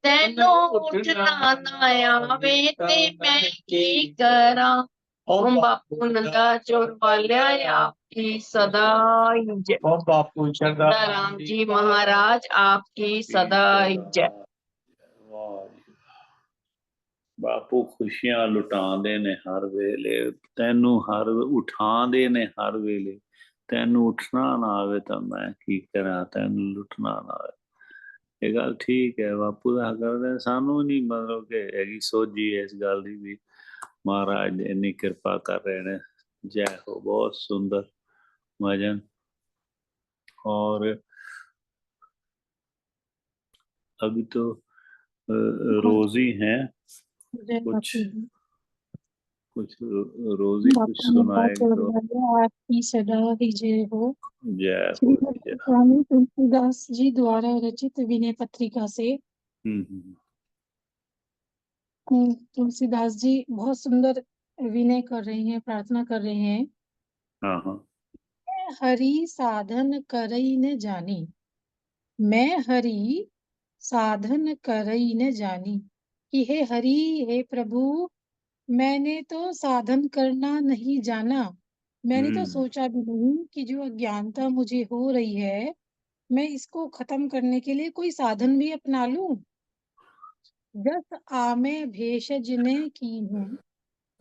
ਤੈਨੂੰ ਉੱਠਣਾ ਨਾ ਆਵੇ ਤੇ ਮੈਂ ਕੀ ਕਰਾਂ ਓਮ ਬਾਪੂ ਨੰਦਾ ਚੋਰ ਵਾਲਿਆ ਆਪਕੀ ਸਦਾ ਹੀ ਜੈ ਓ ਬਾਪੂ ਸ਼ਰਦਾ राम जी महाराज आपकी सदा ही जय ਵਾਹ ਜੀ। ਬਾਪੂ ਖੁਸ਼ੀਆਂ ਲੁਟਾਉਂਦੇ ਨੇ ਹਰ ਵੇਲੇ ਤੈਨੂੰ ਹਰ ਉਠਾਉਂਦੇ ਨੇ ਹਰ ਵੇਲੇ ਤੈਨੂੰ ਉੱਠਣਾ ਨਾ ਆਵੇ ਤਾਂ ਮੈਂ ਕੀ ਕਰਾਂ ਤੈਨੂੰ ਲੁੱਟਣਾ ਨਾ ਆਵੇ। ਇਹ ਗੱਲ ਠੀਕ ਹੈ ਬਾਪੂ ਦਾ ਕਰਦੇ ਸਾਨੂੰ ਨਹੀਂ ਮਤਲਬ ਕਿ ਹੈਗੀ ਸੋਝੀ ਇਸ ਗੱਲ ਦੀ ਵੀ ਮਹਾਰਾਜ ਇੰਨੀ ਕਿਰਪਾ ਕਰ ਰਹੇ ਨੇ। ਜੈ ਹੋ ਬਹੁਤ ਸੁੰਦਰ भजन। और अभी तो रोजी हैं जय कुछ बापू जी। कुछ रोजी कुछ बापू नंदा सुनाएगी चोर तो वालिया आपकी सदा ही जय हो। जय श्री हो भक्ति जय। स्वामी तुलसीदास जी द्वारा रचित विनय पत्रिका से हम्म। तुलसीदास जी बहुत सुंदर विनय कर रही हैं, प्रार्थना कर रहे हैं। हाँ हाँ मैं हरि साधन करई न जानी, मैं हरि साधन करई न जानी, कि हे हरि, हे प्रभु, मैंने तो साधन करना नहीं जाना। मैंने तो सोचा भी नहीं कि जो अज्ञानता मुझे हो रही है, मैं इसको खत्म करने के लिए कोई साधन भी अपना लूं। जस आमे भेषज ने की हूँ,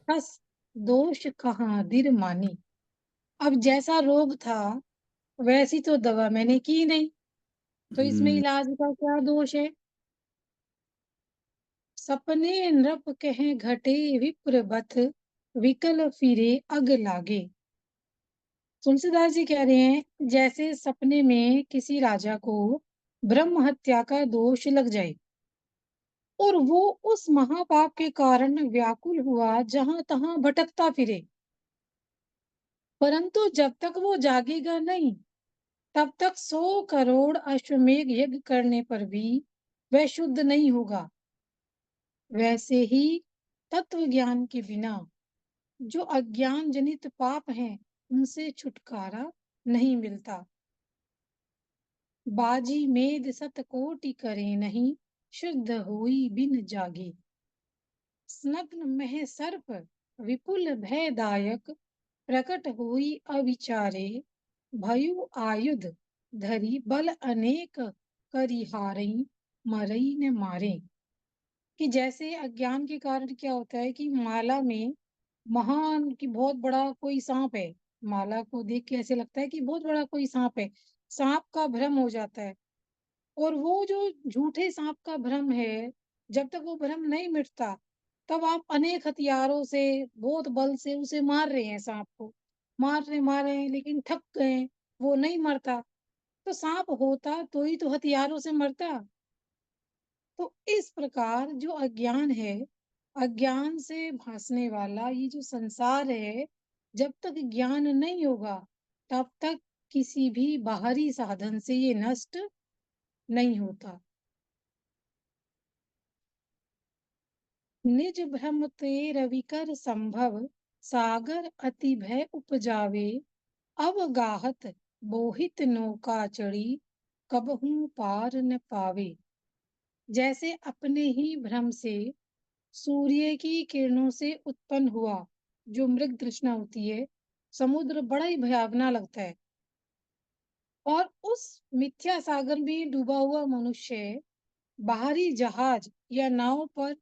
बस दोष कहाँ दिर मानी। अब जैसा रोग था वैसी तो दवा मैंने की नहीं, तो इसमें इलाज का क्या दोष है। सपने नृप कहे घटे विप्र बथ, विकल फिरे अग लागे। तुलसीदास जी कह रहे हैं जैसे सपने में किसी राजा को ब्रह्म हत्या का दोष लग जाए और वो उस महापाप के कारण व्याकुल हुआ, जहां तहां भटकता फिरे, परंतु जब तक वो जागेगा नहीं तब तक 100 करोड़ अश्वमेध यज्ञ करने पर भी वह शुद्ध नहीं होगा। वैसे ही तत्व ज्ञान के बिना जो अज्ञान जनित पाप हैं उनसे छुटकारा नहीं मिलता। बाजी मेद सत कोटि करे नहीं, शुद्ध हुई बिन जागे। स्नग्न मह सर्प विपुल भयदायक, प्रकट हुई अविचारे। भयु आयुध धरी बल अनेक, करिहारई मरई न मारे। कि जैसे अज्ञान के कारण क्या होता है कि माला में महान कि बहुत बड़ा कोई सांप है, माला को देख के ऐसे लगता है कि बहुत बड़ा कोई सांप है, सांप का भ्रम हो जाता है। और वो जो झूठे सांप का भ्रम है, जब तक वो भ्रम नहीं मिटता तब आप अनेक हथियारों से बहुत बल से उसे मार रहे हैं, सांप को मार रहे हैं, लेकिन थक गए, वो नहीं मरता। तो सांप होता तो ही तो हथियारों से मरता। तो इस प्रकार जो अज्ञान है, अज्ञान से भासने वाला ये जो संसार है, जब तक ज्ञान नहीं होगा तब तक किसी भी बाहरी साधन से ये नष्ट नहीं होता। निज भ्रम ते रविकर संभव, सागर अति भय उपजावे। अवगाहत बोहित नौका चढ़ी, कबहू पार न पावे। जैसे अपने ही भ्रम से सूर्य की किरणों से उत्पन्न हुआ जो मृग तृष्णा होती है, समुद्र बड़ा ही भयावना लगता है, और उस मिथ्या सागर में डूबा हुआ मनुष्य बाहरी जहाज या नाव पर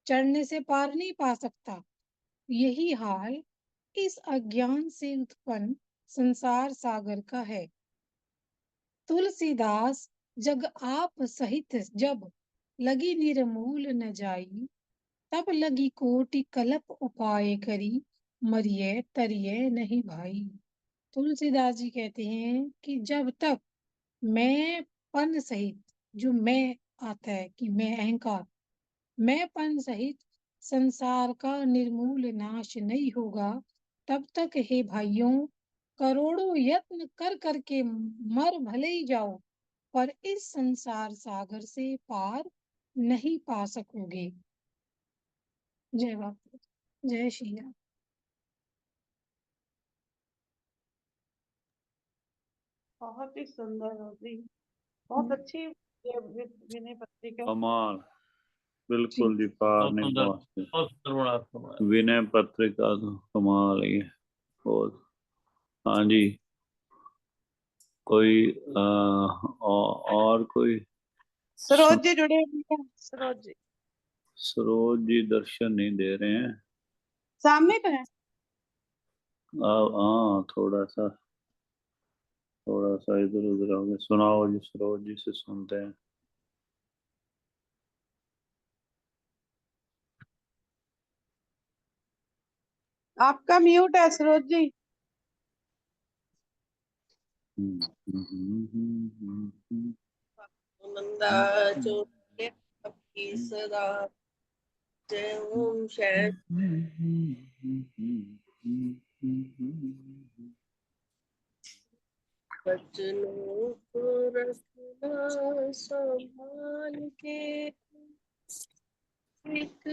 चढ़ने से पार नहीं पा सकता। यही हाल इस अज्ञान से उत्पन्न संसार सागर का है। तुलसीदास जग आप सहित जब लगी निर्मूल न जाई, तब लगी कोटि कलप उपाय करी, मरिये तरिये नहीं भाई। तुलसीदास जी कहते हैं कि जब तक मैं पन सहित, जो मैं आता है कि मैं अहंकार, मैं पन सहित संसार का निर्मूल नाश नहीं होगा, तब तक हे भाइयों, करोड़ों यत्न कर करके मर भले ही जाओ, पर इस संसार सागर से पार नहीं पा सकोगे। जय बापू, जय श्री राम। बहुत ही सुंदर होती, बहुत अच्छी ये विनय पत्रिका। कमाल, बिल्कुल जी, पार बहुत नहीं सुंदर, पहुंचते। बहुत सुंदर बड़ा सुंदर। विनय पत्रिका तो कमाल ही है बहुत। हाँ जी, कोई और कोई सरोज जी जुड़े हुए हैं, सरोज जी सरोज जी दर्शन नहीं दे रहे हैं। सामने तो है। हाँ, थोड़ा सा इधर उधर हो गया। सुनाओ जी, सरोज जी से सुनते हैं। आपका म्यूट है सरोज जी। नंदा जो की सदा, जय ओम शैन। बचनों को रखना संभाल के, एक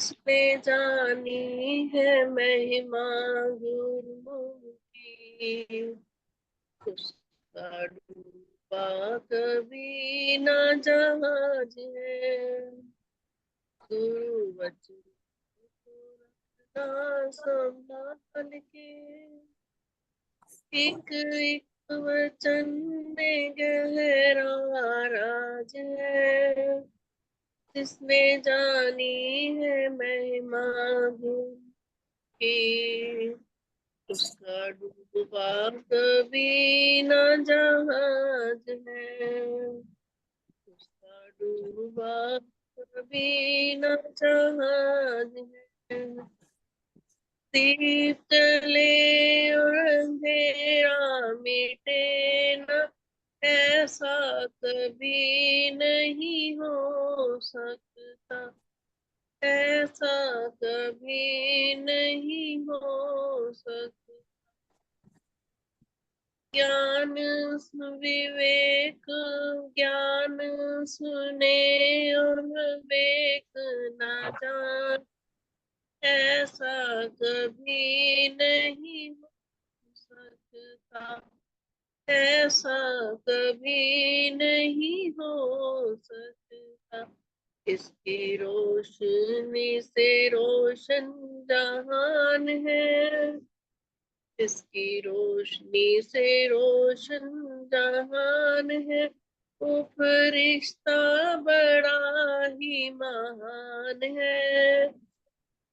जिसमें जानी है महिमा गुरु की, उसका डूबा कभी ना जहाज है। गुरु वचन को रखना संभाल के, एक एक वचन में गहरा राज है। जिसमें जानी है महिमा गुरु की, उसका डूबा कभी ना जहाज है। उसका डूबा कभी ना जहाज है। दीप जले और अंधेरा मिटे ना, ऐसा कभी नहीं हो सकता। ऐसा कभी नहीं हो सकता। ज्ञान विवेक ज्ञान सुने और विवेक न जान, ऐसा कभी नहीं हो सकता। ऐसा कभी नहीं हो सकता। इसकी रोशनी से रोशन जहान है। इसकी रोशनी से रोशन जहान है। वो फरिश्ता बड़ा ही महान है।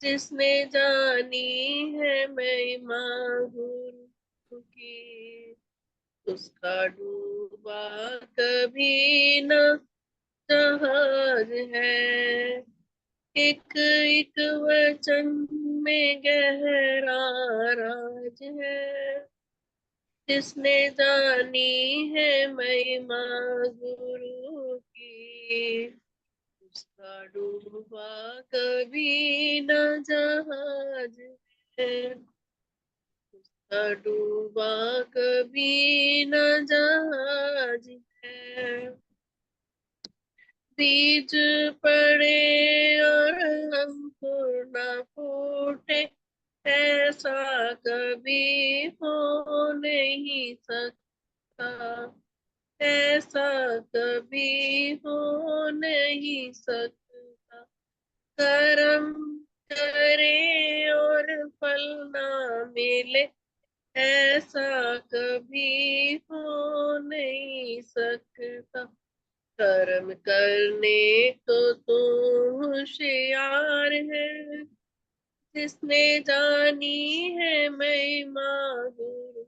जिसने जानी है महिमा गुरु की, उसका डूबा कभी न जहाज है। एक एक वचन में गहरा राज है। जिसने जानी है महिमा गुरु की, उसका डूबा कभी न जहाज है। उसका डूबा कभी न जहाज है। बीज पड़े और अंकुर न फूटे, ऐसा कभी हो नहीं सकता। ऐसा कभी हो नहीं सकता। कर्म करे और फल ना मिले, ऐसा कभी हो नहीं सकता। कर्म करने को तू होशियार है। जिसने जानी है महिमा गुरु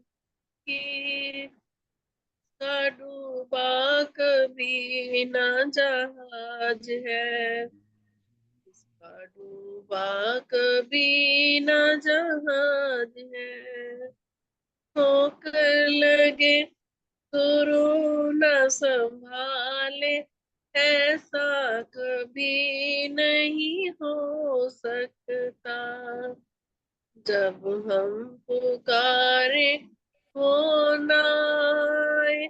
की, उसका डूबा कभी ना जहाज है। उसका डूबा कभी ना जहाज है। ठोकर लगे गुरु न संभाले, ऐसा कभी नहीं हो सकता। जब हम पुकारे हो ना आए,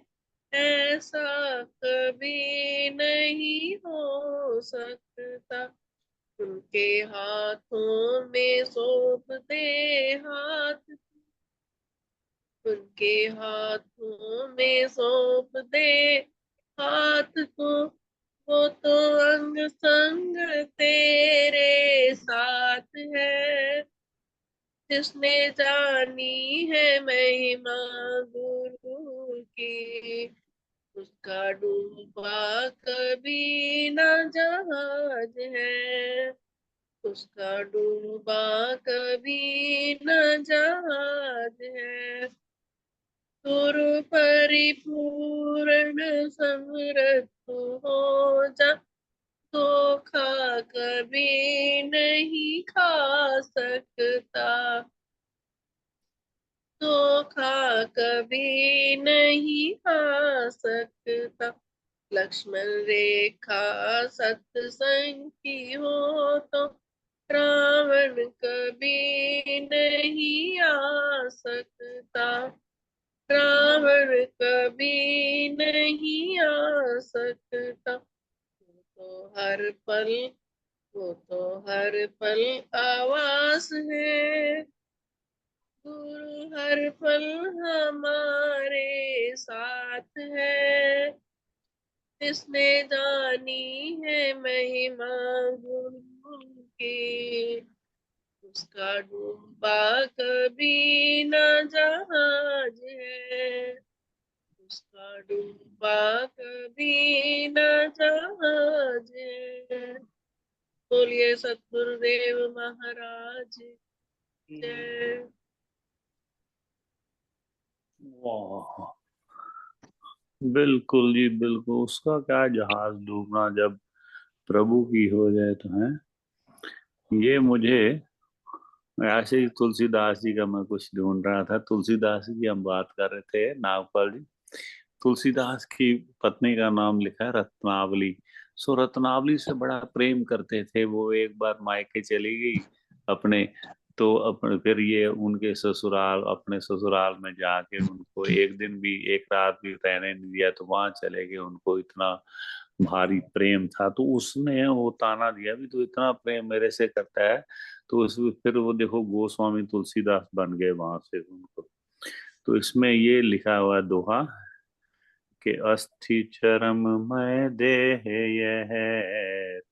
ऐसा कभी नहीं हो सकता। उनके हाथों में सौंप दे हाथ, उनके हाथों में सौंप दे हाथ को, वो तो अंग संग तेरे साथ है। जिसने जानी है महिमा गुरु की, उसका डूबा कभी ना जहाज है। उसका डूबा कभी न जहाज है। गुरु परिपूर्ण समृद्ध हो जा, धोखा कभी नहीं खा सकता। धोखा कभी नहीं खा सकता। लक्ष्मण रेखा सत्संग की हो तो, रावण कभी नहीं आ सकता। रावण कभी नहीं आ सकता। तो हर पल वो तो हर पल आवास है, गुरु हर पल हमारे साथ है। जिसने जानी है महिमा गुरु की, उसका डूबा कभी न जहाज है, उसका डूबा कभी न जहाज है। बोलिए सतगुरुदेव महाराज की जय। वाह, बिल्कुल जी बिल्कुल। उसका क्या जहाज डूबना जब प्रभु की हो जाए तो है। ये मुझे ऐसे ही तुलसीदास जी का मैं कुछ ढूंढ रहा था। तुलसीदास जी की हम बात कर रहे थे, नागपाल जी। तुलसीदास की पत्नी का नाम लिखा है रत्नावली। सो रत्नावली से बड़ा प्रेम करते थे वो। एक बार मायके चली गई अपने, तो अपने फिर ये उनके ससुराल, अपने ससुराल में जाके उनको एक दिन भी, एक रात भी रहने नहीं दिया। तो वहां चले गए। उनको इतना भारी प्रेम था, तो उसने वो ताना दिया भी, तो इतना प्रेम मेरे से करता है। तो उस फिर वो देखो गोस्वामी तुलसीदास बन गए वहां से उनको। तो इसमें ये लिखा हुआ है दोहा कि अस्थि चरम मय देह यह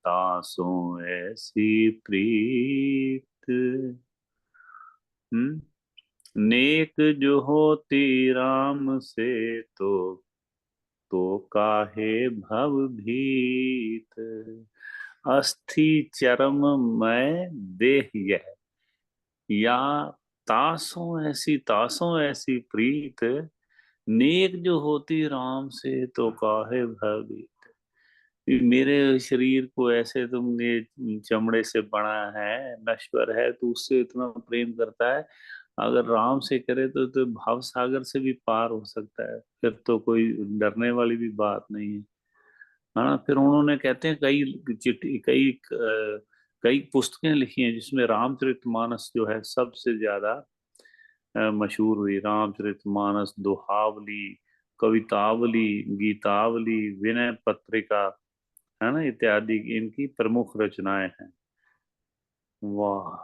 तासो ऐसी प्रीत। नेक जो होती राम से तो काहे भव भीत। अस्थि चरम मय देह यह, या तासों ऐसी प्रीत। नेक जो होती राम से तो काहे भवित। मेरे शरीर को ऐसे तुमने चमड़े से बना है, नश्वर है, तो उससे इतना प्रेम करता है। अगर राम से करे तो भाव सागर से भी पार हो सकता है। फिर तो कोई डरने वाली भी बात नहीं है। हाँ, फिर उन्होंने कहते हैं कई चिट्ठी, कई पुस्तकें लिखी हैं जिसमें रामचरितमानस जो है सबसे ज्यादा मशहूर हुई। रामचरितमानस, दोहावली, कवितावली, गीतावली, विनय पत्रिका, है ना, इत्यादि इनकी प्रमुख रचनाएं हैं। वाह।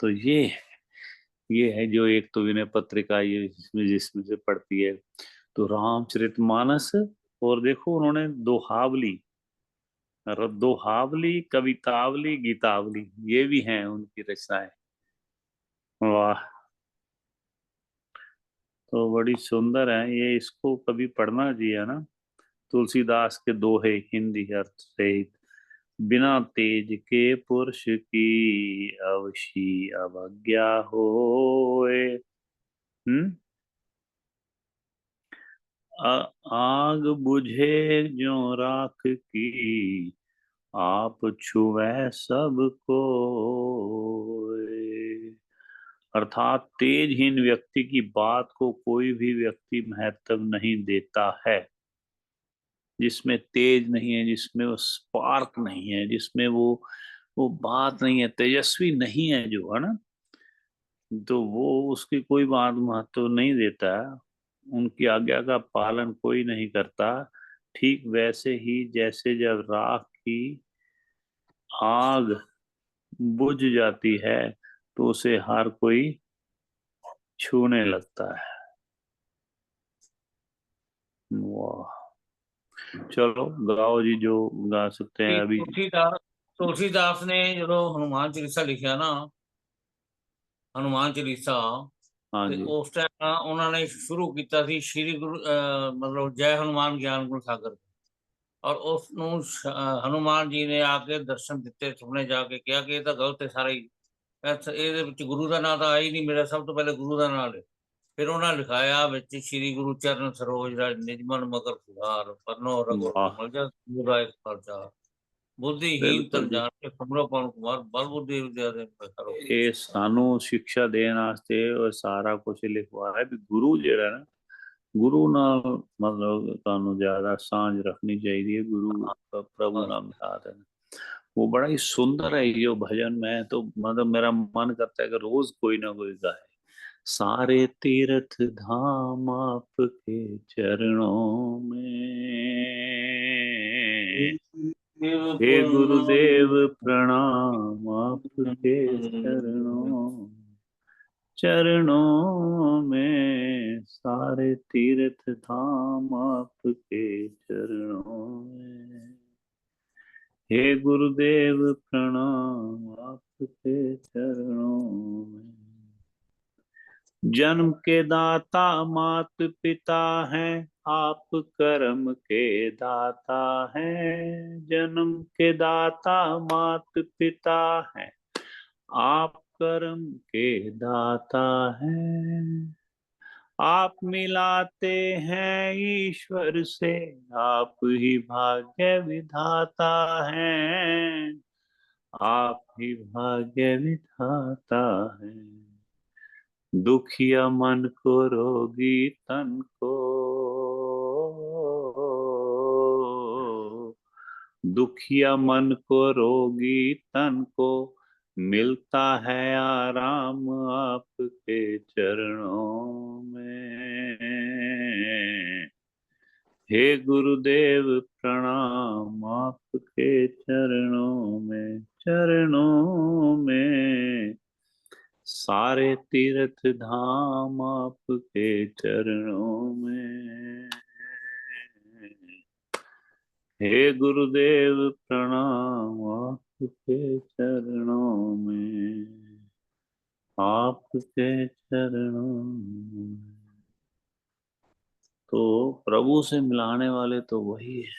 तो ये है जो एक तो विनय पत्रिका, ये जिसमें से पढ़ती है। तो रामचरितमानस, और देखो उन्होंने दोहावली, दोहावली, कवितावली, गीतावली, ये भी हैं उनकी रचनाएं। वाह। तो बड़ी सुंदर है ये, इसको कभी पढ़ना चाहिए ना। तुलसीदास के दोहे हिंदी अर्थ सहित। बिना तेज के पुरुष की अवशी अवज्ञा होए। आग बुझे जो राख की, आप छुए सबको। अर्थात तेजहीन व्यक्ति की बात को कोई भी व्यक्ति महत्व नहीं देता है। जिसमें तेज नहीं है, जिसमें वो स्पार्क नहीं है, जिसमें वो बात नहीं है, तेजस्वी नहीं है जो, है ना, तो वो उसकी कोई बात महत्व नहीं देता। उनकी आज्ञा का पालन कोई नहीं करता। ठीक वैसे ही जैसे जब राख की आग बुझ जाती है तो उसे हर कोई छूने लगता है। वाह। चलो गाओ जी जो गा सकते हैं अभी। तुलसीदास ने जो हनुमान चालीसा लिखा ना, हनुमान चालीसा, हाँ ਤੇ जी। ਉਸ ਟਾਈਮ ਉਹਨਾਂ ਨੇ ਸ਼ੁਰੂ ਕੀਤਾ ਸੀ ਸ਼੍ਰੀ ਗੁਰੂ ਮਤਲਬ ਜੈ ਹਨੂਮਾਨ ਗਿਆਨ ਗੁਣ ਸਾਗਰ। ਔਰ ਉਸ ਨੂੰ ਹਨੂਮਾਨ ਜੀ ਨੇ ਆ ਕੇ ਦਰਸ਼ਨ ਦਿੱਤੇ, ਸੁਪਨੇ ਜਾ ਕੇ ਕਿਹਾ ਕਿ ਇਹ ਤਾਂ ਗਲਤ ਹੈ ਸਾਰਾ ਹੀ, ਇਹਦੇ ਵਿੱਚ ਗੁਰੂ ਦਾ ਨਾਂ ਤਾਂ ਆ ਹੀ ਨਹੀਂ, ਮੇਰਾ ਸਭ ਤੋਂ ਪਹਿਲੇ ਗੁਰੂ ਦਾ ਨਾਂ ਲੈ। ਫਿਰ ਉਹਨਾਂ ਲਿਖਾਇਆ ਵਿੱਚ ਸ਼੍ਰੀ ਗੁਰੂ ਚਰਨ ਸਰੋਜ ਰਜ ਨਿਜਮਨ ਮਗਰ ਸੁਧਾਰ ਪਰਨੋ ਰਗੋ वाह। ਮਲ ਜਾ ਗੁਰਾਇ ਪ੍ਰਚਾਰ बुद्धिहीन तन बिल्कुल जी। जान के समरो पवन कुमार बल बुद्धि विद्या दे करो। ਇਹ ਸਾਨੂੰ ਸਿੱਖਿਆ ਦੇਣ ਵਾਸਤੇ ਉਹ ਸਾਰਾ ਕੁਝ ਲਿਖਵਾਇਆ ਵੀ ਗੁਰੂ ਜਿਹੜਾ ਨਾ, ਗੁਰੂ ਨਾਲ ਮਤਲਬ ਤੁਹਾਨੂੰ ਜ਼ਿਆਦਾ ਸਾਂਝ ਰੱਖਣੀ चाहिए। गुरु प्रभु नाम साथ है। वो बड़ा ही सुंदर है ये भजन। मैं तो मतलब मेरा मन करता है कि रोज कोई ना कोई गाए। सारे तीर्थ धाम आपके चरणों में, हे गुरुदेव प्रणाम आपके चरणों में, सारे तीर्थ धाम आपके चरणों में। हे गुरुदेव प्रणाम आपके चरणों में। जन्म के दाता मात पिता हैं, आप कर्म के दाता हैं। जन्म के दाता मात पिता हैं, आप कर्म के दाता हैं। आप मिलाते हैं ईश्वर से, आप ही भाग्य विधाता हैं। आप ही भाग्य विधाता हैं। दुखिया मन को रोगी तन को, दुखिया मन को रोगी तन को, मिलता है आराम आपके चरणों में। हे गुरुदेव प्रणाम आपके चरणों में, चरणों में। सारे तीर्थ धाम आपके चरणों में। हे गुरुदेव प्रणाम आपके चरणों में, आपके चरणों में। तो प्रभु से मिलाने वाले तो वही है।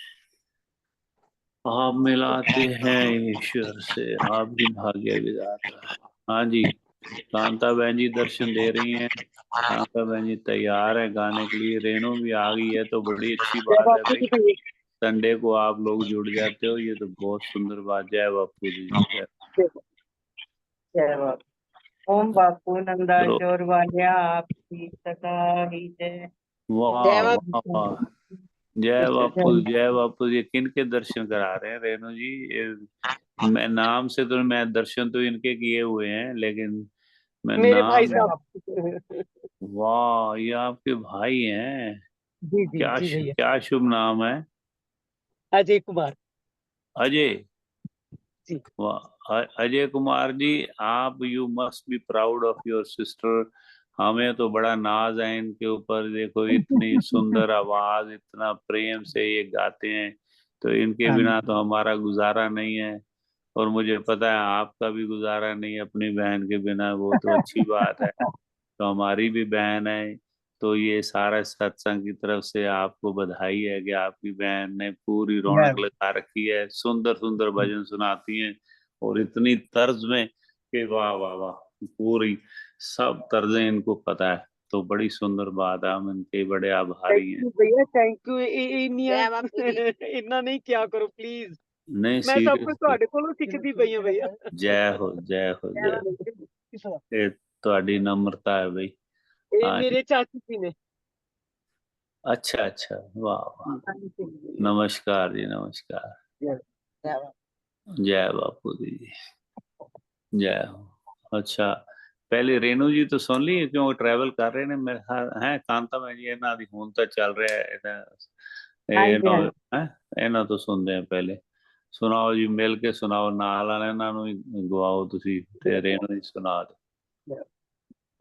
आप मिलाते हैं ईश्वर से, आप ही भाग्य विधाता। हाँ जी, कांता बहन जी दर्शन दे रही हैं। कांता बहन जी तैयार है गाने के लिए। रेणु भी आ गई है, तो बड़ी अच्छी बात है भाई। संडे को आप लोग जुड़ जाते हो, ये तो बहुत सुंदर बात। जय बापू जी। जय बापू। ओम बापू नंदा तो चोर वालिया आपकी सदा ही जय। वाह जय वाह, बापू। जय बापू, जय बापू। ये किन के दर्शन करा रहे हैं रेणु जी? मैं नाम से तो, मैं दर्शन तो इनके किए हुए हैं, लेकिन मैं मेरे भाई नाम। साहब। वाह, ये आपके भाई हैं? जी जी क्या जी भैया। क्या शुभ नाम है? अजय कुमार अजय। जी। वाह, अजय कुमार जी, आप you must be proud of your sister. हमें तो बड़ा नाज है इनके ऊपर। देखो, इतनी सुंदर आवाज, इतना प्रेम से ये गाते हैं, तो इनके हाँ बिना तो हमारा गुजारा नहीं है। और मुझे पता है आपका भी गुजारा नहीं है अपनी बहन के बिना। वो तो अच्छी बात है। तो हमारी भी बहन है। तो ये सारा सत्संग की तरफ से आपको बधाई है कि आपकी बहन ने पूरी रौनक लगा रखी है। सुंदर सुंदर भजन सुनाती हैं, और इतनी तर्ज में कि वाह वाह वाह, पूरी सब तर्जें इनको पता है। तो बड़ी सुंदर बात है, हम इनके बड़े थैंक आभारी हैं। यू भैया, थैंक यू। जय बापू जी। इतना नहीं क्या करो प्लीज। नहीं, मैं सब कुछ सीरियसली। ਤੁਹਾਡੇ ਕੋਲੋਂ ਸਿੱਖਦੀ ਪਈ ਹਾਂ भैया। जय हो, जय हो, जय हो। ये ਤੁਹਾਡੀ नम्रता है भाई। ਇਹ हाँ जी। ਮੇਰੇ ਚਾਚੂ जी ने। अच्छा अच्छा, वाह वाह। नमस्कार जी, नमस्कार। जय बापू जी, जय हो। अच्छा, पहले रेणु जी तो सुन ली, क्यों ट्रैवल कर रहे ने मेरे ख्याल है। कांता मैं जी इन्हों की हूं तो चल रहा है इन्हों तो सुनते हैं पहले। सुनाओ जी, मिल के सुनाओ, नाल वाले इन्हों भी गवाओ तुसी, ते रेणु जी सुना दो।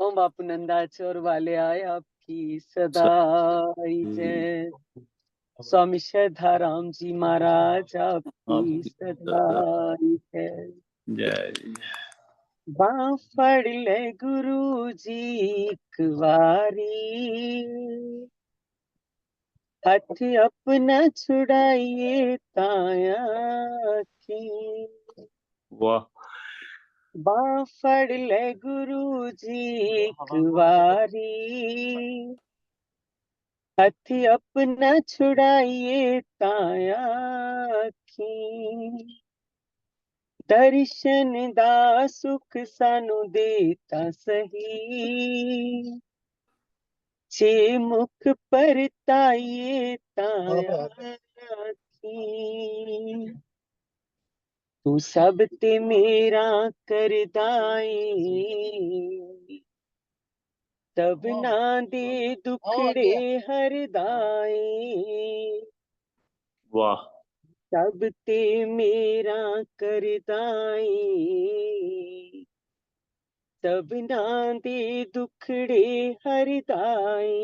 ओम बापू नंदा चोर वाले आए आपकी सदा ही जय। स्वामी श्रद्धा राम जी महाराज आपकी सदा ही जय। जय जी। बांह फड़ ले गुरु जी एक बारी, हथ अपना छुड़ाइए ताया की। वाह। बांह फड़ ले गुरु जी एक बारी, हथ अपना छुड़ाइए ताया की। दर्शन दा सुख सानू देता सही, छे मुख परताइए ताया की। तू सब ते मेरा करदाई, तब ना दे दुखड़े हरदाई। वाह। सब ते मेरा करदाई, सबना दे दुखड़े हरदाई,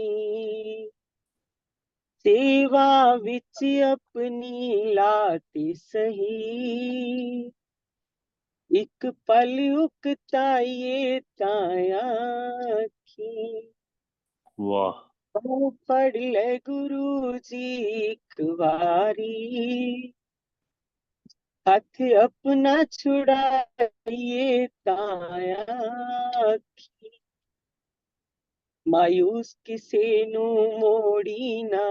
सेवा विच अपनी लाते सही, एक पल उकताइए ताया की। वाह पढ़ ले गुरु जी एक बारी, हाथ अपना छुड़ाइए ताया की। मायूस किसे नू मोड़ी ना,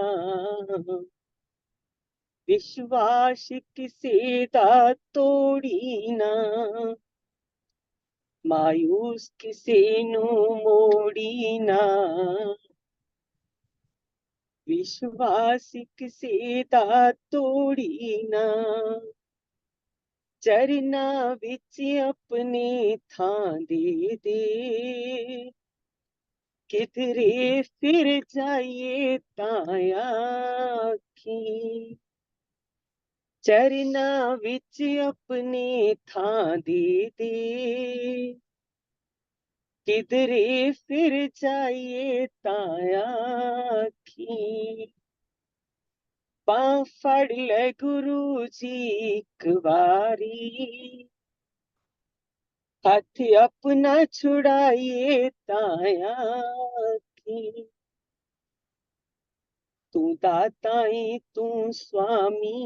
विश्वास किसे दा तोड़ी ना, मायूस किसे नू मोड़ी ना, विश्वास किसे दा तोड़ी ना, चरना विच अपने थां दे, किधरे फिर जाइए ताया की। चरना विच अपने थां दे, किधरे फिर जाइए ताया की। बांह फड़ ले गुरु जी एक बारी, हाथ अपना छुड़ाइए ताया की। तू दाताई तू स्वामी,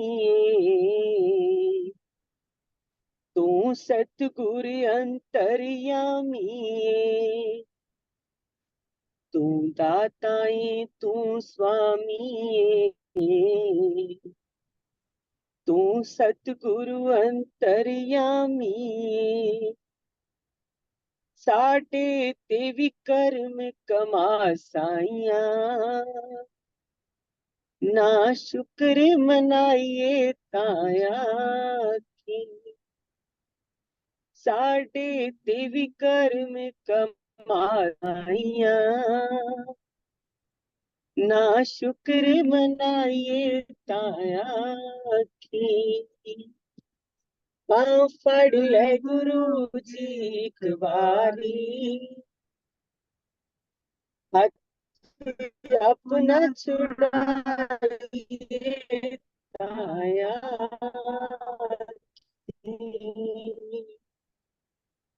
तू सतगुर अंतर्यामी, तू दाताई तू स्वामी, तू सतगुरु अंतर्यामी, साडे ते भी कर्म कमा साइया, ना शुक्र मनाइए ताया की। साडे ते भी कर्म कमाइया, ना शुक्र मनाइए ताया की। बांह फड़ ले गुरु जी एक बारी, हाथ अपना छुड़ाइए ताया की।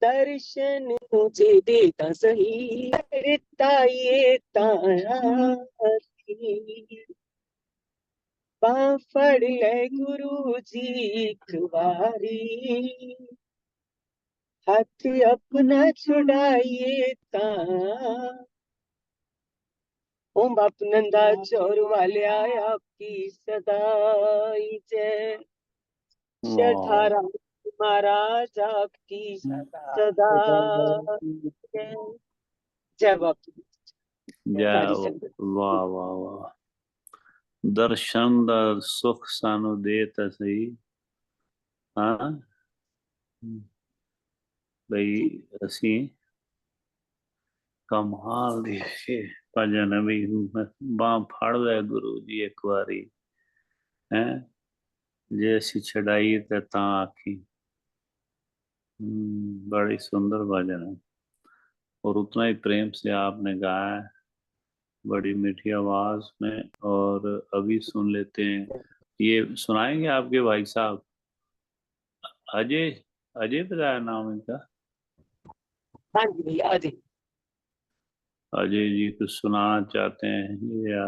दर्शन मुझे देता सही, ताइए ताया की। बांह फड़ ले गुरु जी एक बारी, हाथ अपना छुड़ाइए ताया। ओम बाप नंदा चौर वाले आए आपकी सदाई जय। शरधारा महाराज आपकी सदा जय। जय बापू। जय सारी संगत वाह वाह वाह दर्शन दा सुख सानू दे ता सही हाँ बई असी कमाल दी भजन भी बांह फड़ ले गुरु जी एक बारी है जे असी छड़ाई ते तां आखी बड़ी सुंदर भजन है और उतना ही प्रेम से आपने गाया है बड़ी मीठी आवाज में और अभी सुन लेते हैं ये सुनाएंगे आपके भाई साहब अजय अजय बताया नाम इनका हाँ जी भैया आ जी। अजय जी कुछ सुनाना चाहते हैं या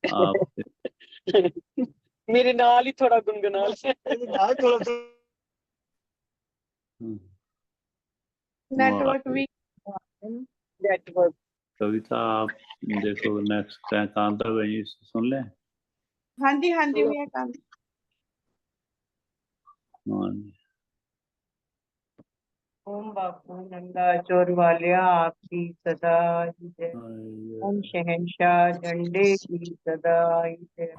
आप मेरे नाल ही थोड़ा गुनगुना नेटवर्क भी नेटवर्क। कविता आप देखो नेक्स्ट कांता भाई सुन लें हाँ जी भैया काम। हाँ जी। ओम बापू नंदा चोर वालिया आपकी सदा जय। ओम शहंशाह झंडे की सदा जय।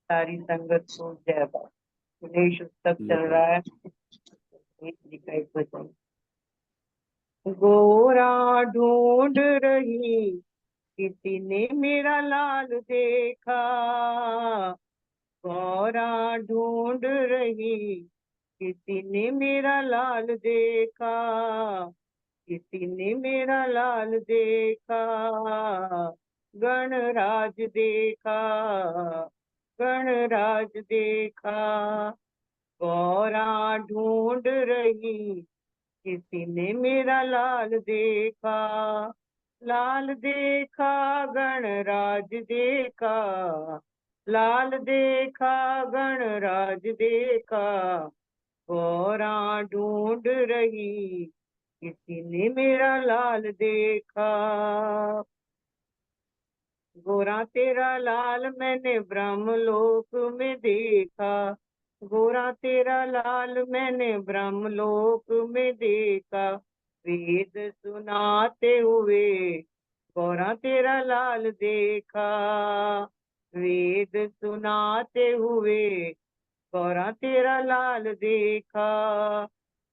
सारी संगत को जय बापू। गणेश उत्सव चल रहा है। जी का एक भजन। गोरा ढूंढ रही किसी ने मेरा लाल देखा, गौरा ढूंढ रही, किसी ने मेरा लाल देखा, किसी ने मेरा लाल देखा, गणराज देखा, गणराज देखा। गौरा ढूंढ रही, किसी ने मेरा लाल देखा, लाल देखा, गणराज देखा, लाल देखा, गणराज देखा। गौरा ढूंढ रही, किसी ने मेरा लाल देखा। गोरा तेरा लाल मैंने ब्रह्मलोक में देखा, गोरा तेरा लाल मैंने ब्रह्मलोक में देखा। वेद सुनाते हुए गोरा तेरा लाल देखा, वेद सुनाते हुए गौरा तेरा लाल देखा।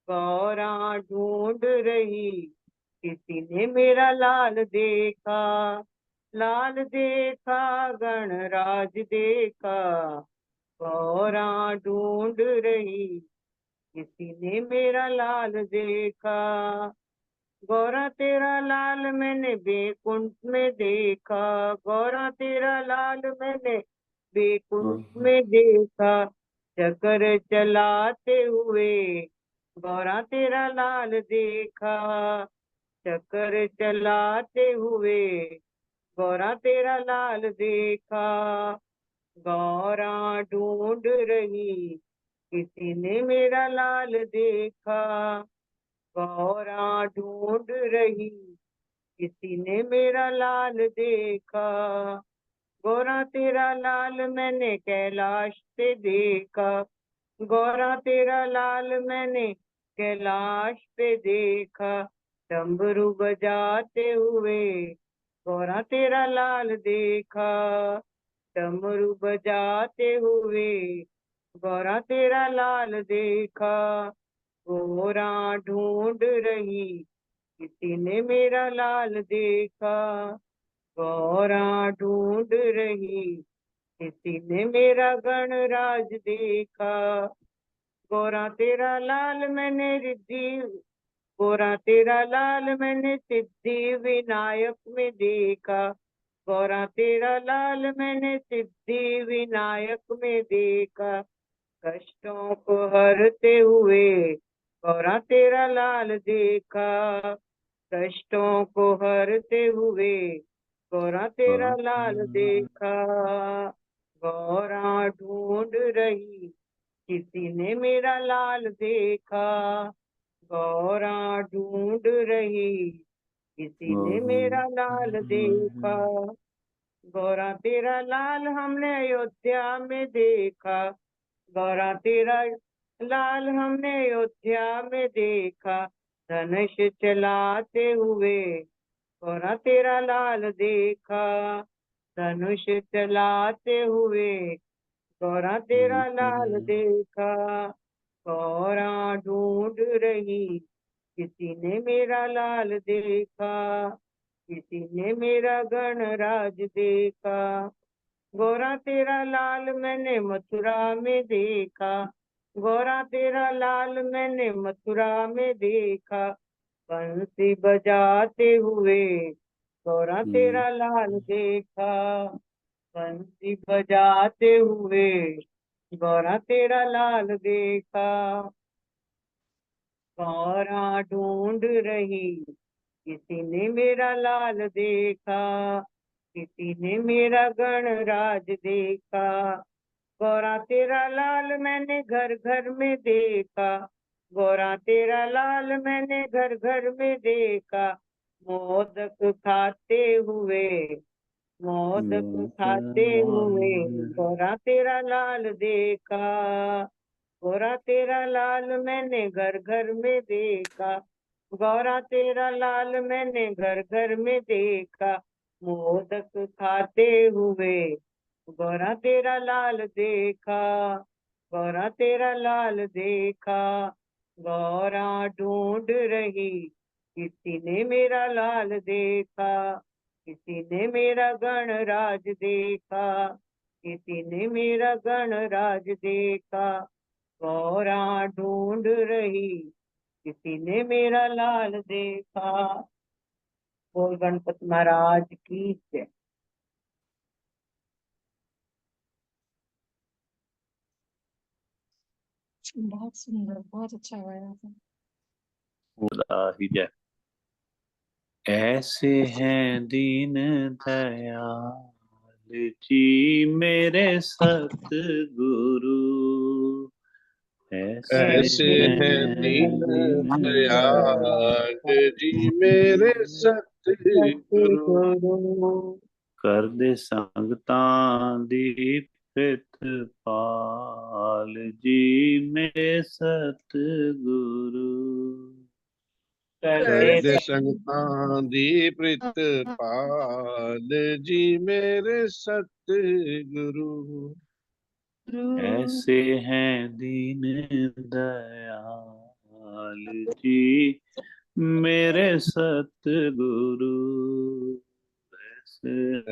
गौरा ढूंढ रही, किसी ने मेरा लाल देखा, लाल देखा, गणराज देखा। गौरा ढूंढ रही, किसी ने मेरा लाल देखा। गौरा तेरा लाल मैंने बैकुंठ में देखा, गौरा तेरा लाल मैंने बैकुंठ में देखा। चक्कर चलाते हुए गौरा तेरा लाल देखा, चक्कर चलाते हुए गौरा तेरा लाल देखा। गौरा ढूंढ रही, किसी ने मेरा लाल देखा, गौरा ढूंढ रही, किसी ने मेरा लाल देखा। गौरा तेरा लाल मैंने कैलाश पे देखा, गौरा तेरा लाल मैंने कैलाश पे देखा। डमरू बजाते हुए गौरा तेरा लाल देखा, डमरू बजाते हुए गौरा तेरा लाल देखा। गौरा ढूंढ रही, किसी ने मेरा लाल देखा, गौरा ढूंढ रही, किसी ने मेरा गणराज देखा। गौरा तेरा लाल मैंने रिद्धि, गौरा तेरा लाल मैंने सिद्धि विनायक में देखा, गौरा तेरा लाल मैंने सिद्धि विनायक में देखा। कष्टों को हरते हुए गौरा तेरा लाल देखा, कष्टों को हरते हुए गौरा तेरा लाल देखा। गौरा ढूंढ रही, किसी ने मेरा लाल देखा, गौरा ढूंढ रही, किसी ने मेरा लाल देखा। गौरा तेरा लाल हमने अयोध्या में देखा, गौरा तेरा लाल हमने अयोध्या में देखा। धनुष चलाते हुए गौरा तेरा लाल देखा, धनुष चलाते हुए गौरा तेरा लाल देखा। गौरा ढूंढ रही, किसी ने मेरा लाल देखा, किसी ने मेरा गणराज देखा। गौरा तेरा लाल मैंने मथुरा में देखा, गौरा तेरा लाल मैंने मथुरा में देखा। बंसी बजाते हुए गौरा तेरा लाल देखा, बंसी बजाते हुए गौरा तेरा लाल देखा। गौरा ढूंढ रही, किसी ने मेरा लाल देखा, किसी ने मेरा गणराज देखा। गौरा तेरा लाल मैंने घर घर में देखा, गौरा तेरा लाल मैंने घर घर में देखा। मोदक खाते हुए, मोदक खाते हुए गौरा तेरा लाल देखा, गौरा तेरा लाल मैंने घर घर में देखा, गौरा तेरा लाल मैंने घर घर में देखा। मोदक खाते हुए गौरा तेरा लाल देखा, गौरा तेरा लाल देखा। गौरा ढूंढ रही, किसी ने मेरा लाल देखा, किसी ने मेरा गणराज देखा, किसी ने मेरा गणराज देखा, गौरा ढूंढ रही, किसी ने मेरा लाल देखा। बोल गणपति महाराज की जय। बहुत सुंदर, बहुत अच्छा गाया था। खुदा ही जय। ऐसे हैं दीन दयाल जी मेरे सतगुरु, ऐसे हैं दीन दयाल जी मेरे सतगुरु, कर दे संगतां दी प्रितपाल जी मेरे सतगुरु, कर दे संगतां दी प्रितपाल जी मेरे सतगुरु। ऐसे हैं दीन दयाल जी मेरे सतगुरु,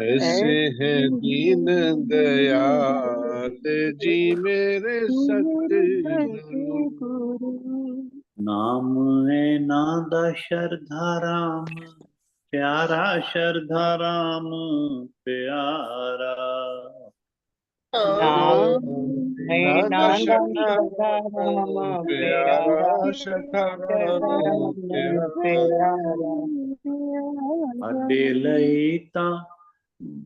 ऐसे हैं दीन दयाल जी मेरे सतगुरु। नाम है नादा श्रद्धा राम प्यारा, श्रद्धा राम प्यारा, नाम है नादा श्रद्धा राम प्यारा, प्यारा, श्रद्धा राम प्यारा। अडे लई तां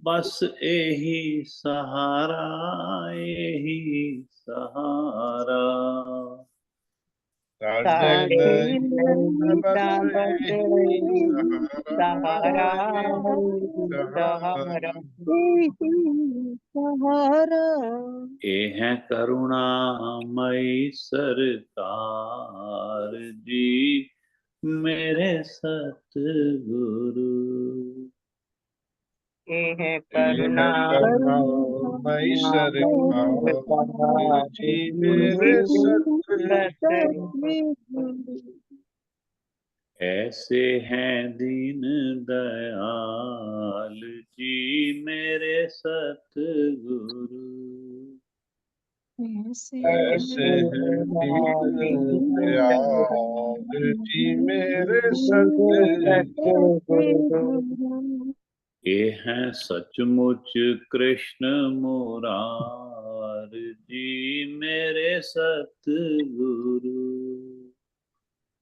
बस एही सहारा, एही सहारा, साडे सहारा सहारा। ए है करुणामयी सरकार जी मेरे सतगुरु, ये है करुणा करुणामयी सरकार जी मेरे सतगुरु। ऐसे हैं दीन दयाल जी मेरे सतगुरु, ऐसे हैं दीन दयाल जी मेरे सतगुरु। ये हैं सचमुच कृष्ण मुरार जी मेरे सतगुरु,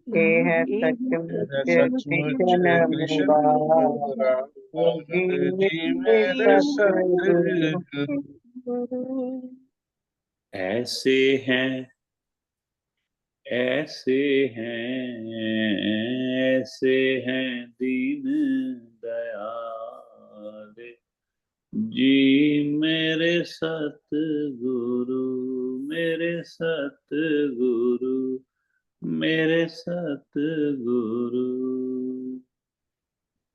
ये है सचमुच सचमुच कृष्ण मुरार जी मेरे सतगुरु। ऐसे हैं ऐसे हैं दीन दयाल जी मेरे सतगुरु, मेरे सतगुरु, मेरे सतगुरु।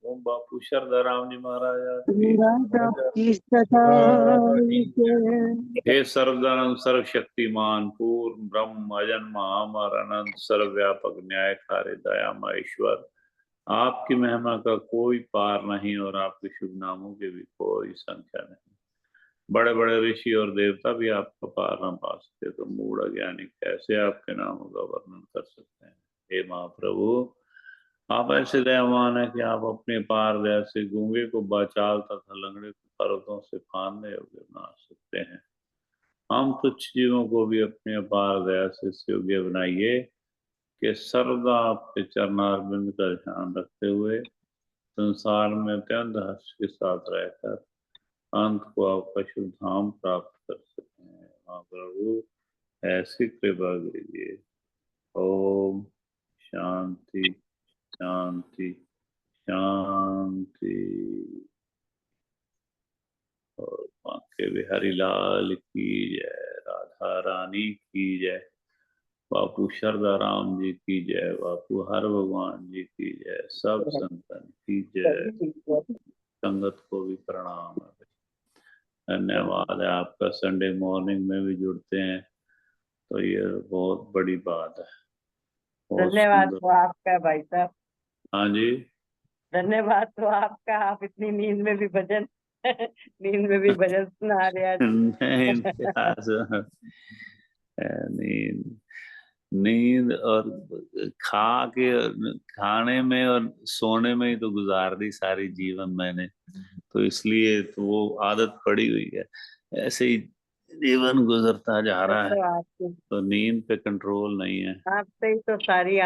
ओम बापू शारदा राम जी महाराज की। हे सर्वदानंद सर्वशक्तिमान पूर्ण ब्रह्म अजन्मा अमर अनंत सर्वव्यापक न्यायकारी दयामय ईश्वर, आपकी महिमा का कोई पार नहीं और आपके शुभ नामों की भी कोई संख्या नहीं। बड़े बड़े ऋषि और देवता भी आपका पार न पा सकते, तो मूढ़ अज्ञानी कैसे आपके नामों का वर्णन कर सकते हैं। हे महाप्रभु, आप ऐसे दयावान है कि आप अपने पार दया से गूंगे को बाचाल तथा लंगड़े को पर्वतों से फांदने योग्य बना सकते हैं। हम तुच्छ जीवों को भी अपने अपार दया से योग्य बनाइए कि सर्वदा आपके चरणारविंद का ध्यान रखते हुए संसार में अत्यंत हर्ष के साथ रहकर अंत को आपका शुभ धाम प्राप्त कर सकें। महाप्रभु ऐसी कृपा कीजिए। ओम शांति शांति शांति। और बांके बिहारी लाल की जय, राधा रानी की जय, बापू शारदा राम जी की जय, बापू हर भगवान जी की जय, सब संतन की जय। संगत को भी प्रणाम है। धन्यवाद है आपका। संडे मॉर्निंग में भी जुड़ते हैं तो ये बहुत बड़ी बात है। धन्यवाद तो आपका भाई साहब। हाँ जी, धन्यवाद तो आपका, आप इतनी नींद में भी भजन नींद में भी भजन सुना रहे आज। नहीं प्यास, नींद नींद और खा के, खाने में और सोने में ही तो गुजार दी सारी जीवन मैंने, तो इसलिए तो वो आदत पड़ी हुई है, ऐसे ही जीवन गुजरता जा रहा है, तो आपकी तो नींद पे कंट्रोल नहीं है। आपसे ही तो सारी